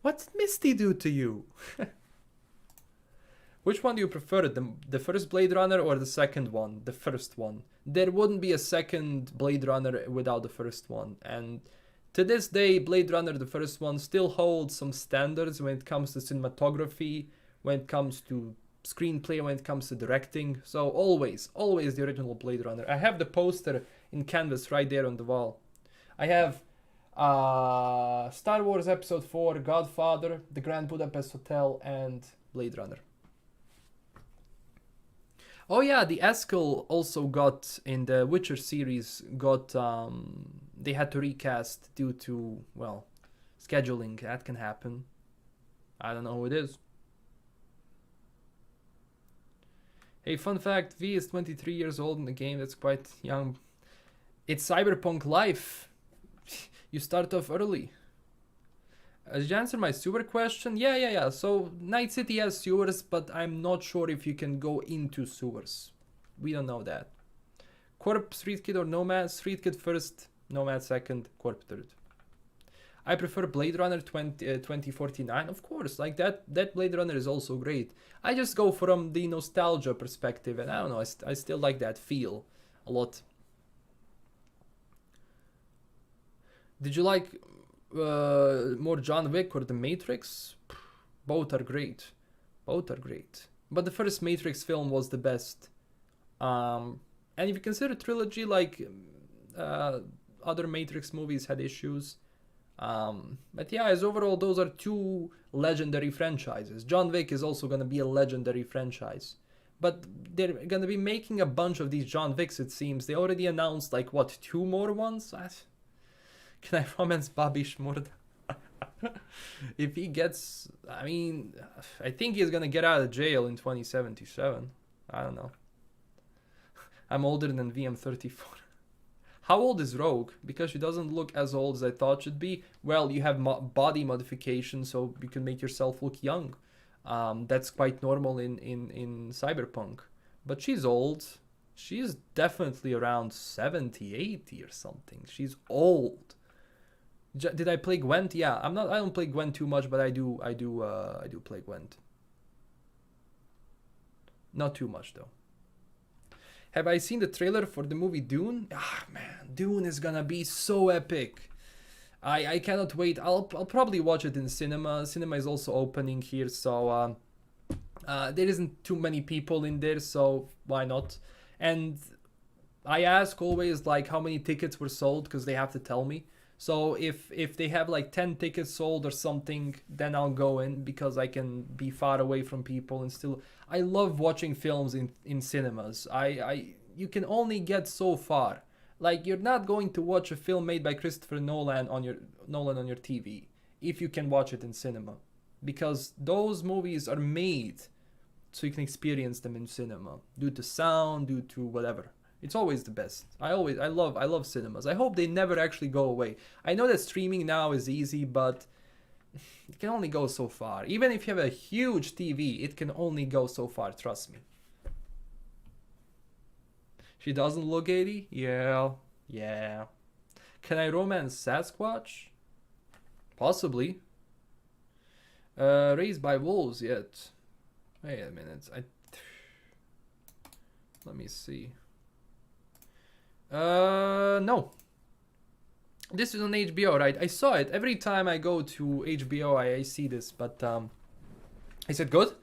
What did Misty do to you? Which one do you prefer? The first Blade Runner or the second one? The first one. There wouldn't be a second Blade Runner without the first one. And to this day, Blade Runner, the first one, still holds some standards when it comes to cinematography, when it comes to screenplay, when it comes to directing. So always the original Blade Runner. I have the poster in canvas right there on the wall. I have Star Wars Episode 4, Godfather, The Grand Budapest Hotel, and Blade Runner. Oh yeah, the Eskel also got, in the Witcher series, they had to recast due to, well, scheduling. That can happen. I don't know who it is. Hey, fun fact, V is 23 years old in the game. That's quite young. It's Cyberpunk life. You start off early. Did you answer my sewer question? Yeah. So Night City has sewers, but I'm not sure if you can go into sewers. We don't know that. Corp, Street Kid or Nomad? Street Kid first, Nomad second, Corp third. I prefer Blade Runner 2049, of course. Like that Blade Runner is also great. I just go from the nostalgia perspective, and I don't know, I still like that feel a lot. Did you like more John Wick or The Matrix? Both are great. But the first Matrix film was the best. And if you consider trilogy, like other Matrix movies had issues. But yeah, as overall, those are two legendary franchises. John Wick is also going to be a legendary franchise. But they're going to be making a bunch of these John Wicks, it seems. They already announced, like, what, 2 more ones? Can I romance Bobby Shmurda? If he gets... I mean, I think he's going to get out of jail in 2077. I don't know. I'm older than VM 34. How old is Rogue? Because she doesn't look as old as I thought she'd be. Well, you have body modification, so you can make yourself look young. That's quite normal in Cyberpunk. But she's old. She's definitely around 70, 80 or something. She's old. Did I play Gwent? Yeah, I don't play Gwent too much, but I do play Gwent. Not too much though. Have I seen the trailer for the movie Dune? Ah man, Dune is gonna be so epic. I cannot wait. I'll probably watch it in cinema. Cinema is also opening here, so there isn't too many people in there, so why not? And I ask always like how many tickets were sold, because they have to tell me. So if they have like 10 tickets sold or something, then I'll go in, because I can be far away from people and still... I love watching films in cinemas. You can only get so far. Like, you're not going to watch a film made by Christopher Nolan on your TV if you can watch it in cinema, because those movies are made so you can experience them in cinema, due to sound, due to whatever. It's always the best. I love cinemas. I hope they never actually go away. I know that streaming now is easy, but it can only go so far. Even if you have a huge TV, it can only go so far, trust me. She doesn't look 80? Yeah. Can I romance Sasquatch? Possibly. Raised by Wolves yet. Wait a minute. Let me see. No. This is on HBO, right? I saw it. Every time I go to HBO, I see this, but is it good?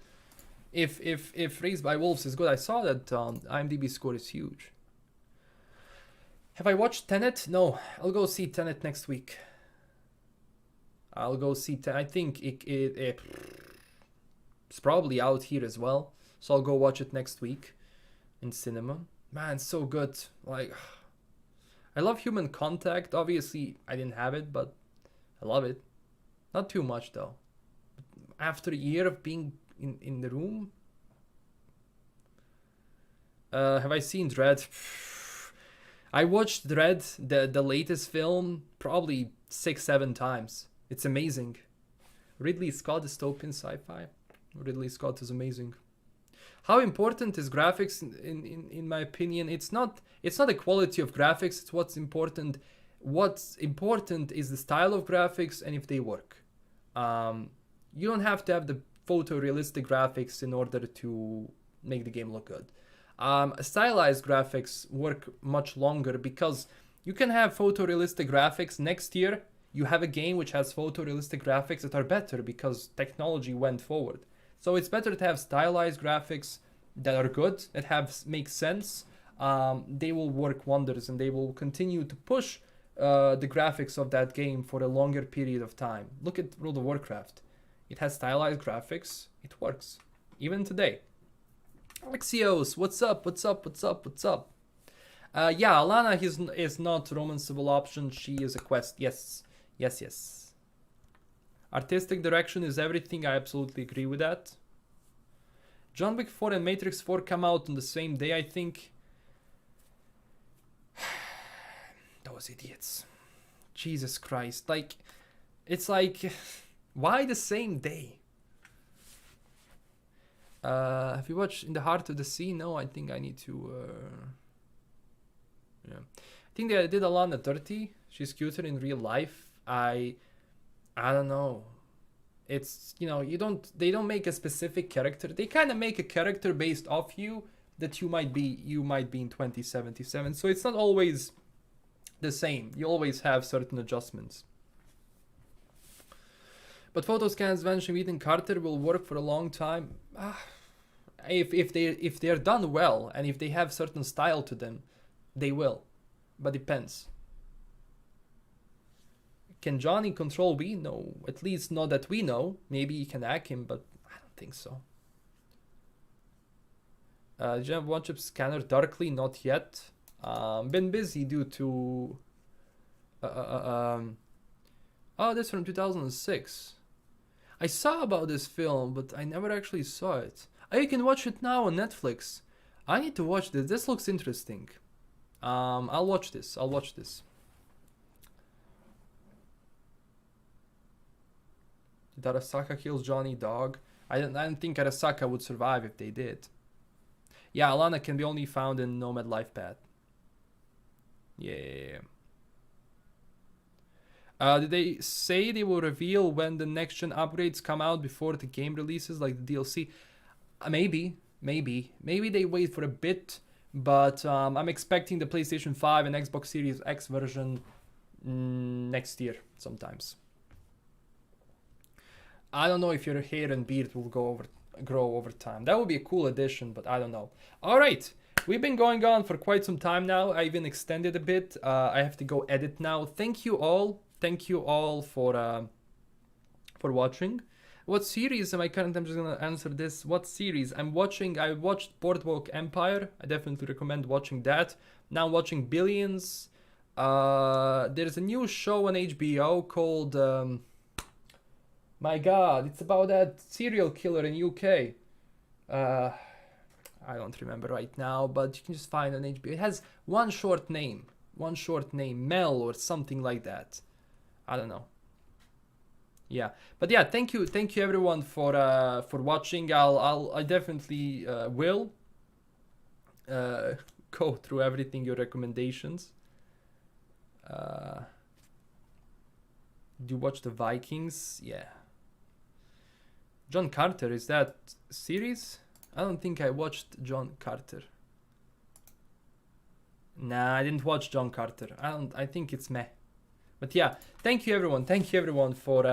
If Raised by Wolves is good, I saw that IMDb score is huge. Have I watched Tenet? No, I'll go see Tenet next week. I'll go see. I think it's probably out here as well, so I'll go watch it next week in cinema. Man, it's so good. Like, I love Human Contact. Obviously, I didn't have it, but I love it. Not too much though. After a year of being in the room, have I seen Dread? I watched Dread, the latest film, probably 6-7 times. It's amazing. Ridley Scott, dystopian sci-fi. Ridley Scott is amazing. How important is graphics in my opinion? It's not the quality of graphics, it's what's important. What's important is the style of graphics and if they work. You don't have to have the photorealistic graphics in order to make the game look good. Stylized graphics work much longer because you can have photorealistic graphics. Next year, you have a game which has photorealistic graphics that are better because technology went forward. So it's better to have stylized graphics that are good, that make sense. They will work wonders and they will continue to push the graphics of that game for a longer period of time. Look at World of Warcraft. It has stylized graphics. It works. Even today. Alexios, what's up? Yeah, Alana is not romanceable option. She is a quest. Yes. Artistic direction is everything. I absolutely agree with that. John Wick 4 and Matrix 4 come out on the same day, I think. Those idiots. Jesus Christ. Like, it's like, why the same day? Have you watched In the Heart of the Sea? No, I think I need to... Yeah. I think they did Alana dirty. She's cuter in real life. I don't know. It's, they don't make a specific character. They kind of make a character based off you that you might be in 2077. So it's not always the same. You always have certain adjustments. But photo scans vanishing Ethan Carter will work for a long time. If they're done well and if they have certain style to them, they will. But depends. Can Johnny control B? No, at least not that we know. Maybe he can hack him, but I don't think so. Did you have one-chip scanner darkly? Not yet. Been busy due to... Oh, that's from 2006. I saw about this film, but I never actually saw it. Oh, you can watch it now on Netflix. I need to watch this. This looks interesting. I'll watch this. Did Arasaka kills Johnny Dog? I don't think Arasaka would survive if they did. Yeah, Alana can be only found in Nomad Life Path. Yeah. Did they say they will reveal when the next gen upgrades come out before the game releases, like the DLC? Maybe they wait for a bit, but I'm expecting the PlayStation 5 and Xbox Series X version next year sometimes. I don't know if your hair and beard will grow over time. That would be a cool addition, but I don't know. All right, we've been going on for quite some time now. I even extended a bit. I have to go edit now. Thank you all for watching. What series am I currently? I'm just gonna answer this. What series I'm watching? I watched Boardwalk Empire. I definitely recommend watching that. Now I'm watching Billions. There's a new show on HBO called my god, it's about that serial killer in UK. I don't remember right now, but you can just find on HBO. It has one short name, Mel or something like that. I don't know. Yeah, but yeah, thank you everyone for watching. I definitely will go through everything, your recommendations. Do you watch the Vikings? Yeah. John Carter, is that series? I don't think I watched John Carter. Nah, I didn't watch John Carter. I think it's meh. But yeah, thank you everyone for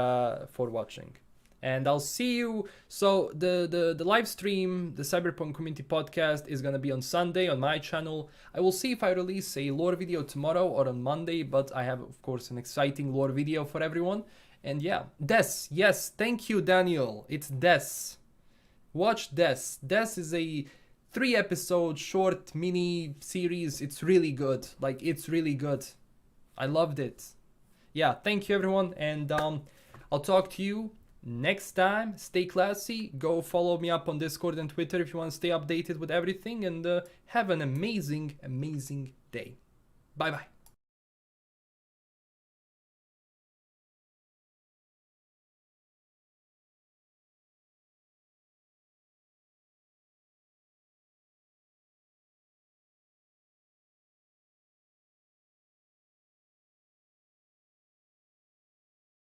watching. And I'll see you. So the live stream, the Cyberpunk Community Podcast, is gonna be on Sunday on my channel. I will see if I release a lore video tomorrow or on Monday, but I have of course an exciting lore video for everyone. And yeah, Des, yes, thank you, Daniel. It's Des. Watch Des. Des is a 3-episode short mini series. It's really good. Like, it's really good. I loved it. Yeah, thank you, everyone. And I'll talk to you next time. Stay classy. Go follow me up on Discord and Twitter if you want to stay updated with everything. And have an amazing, amazing day. Bye bye.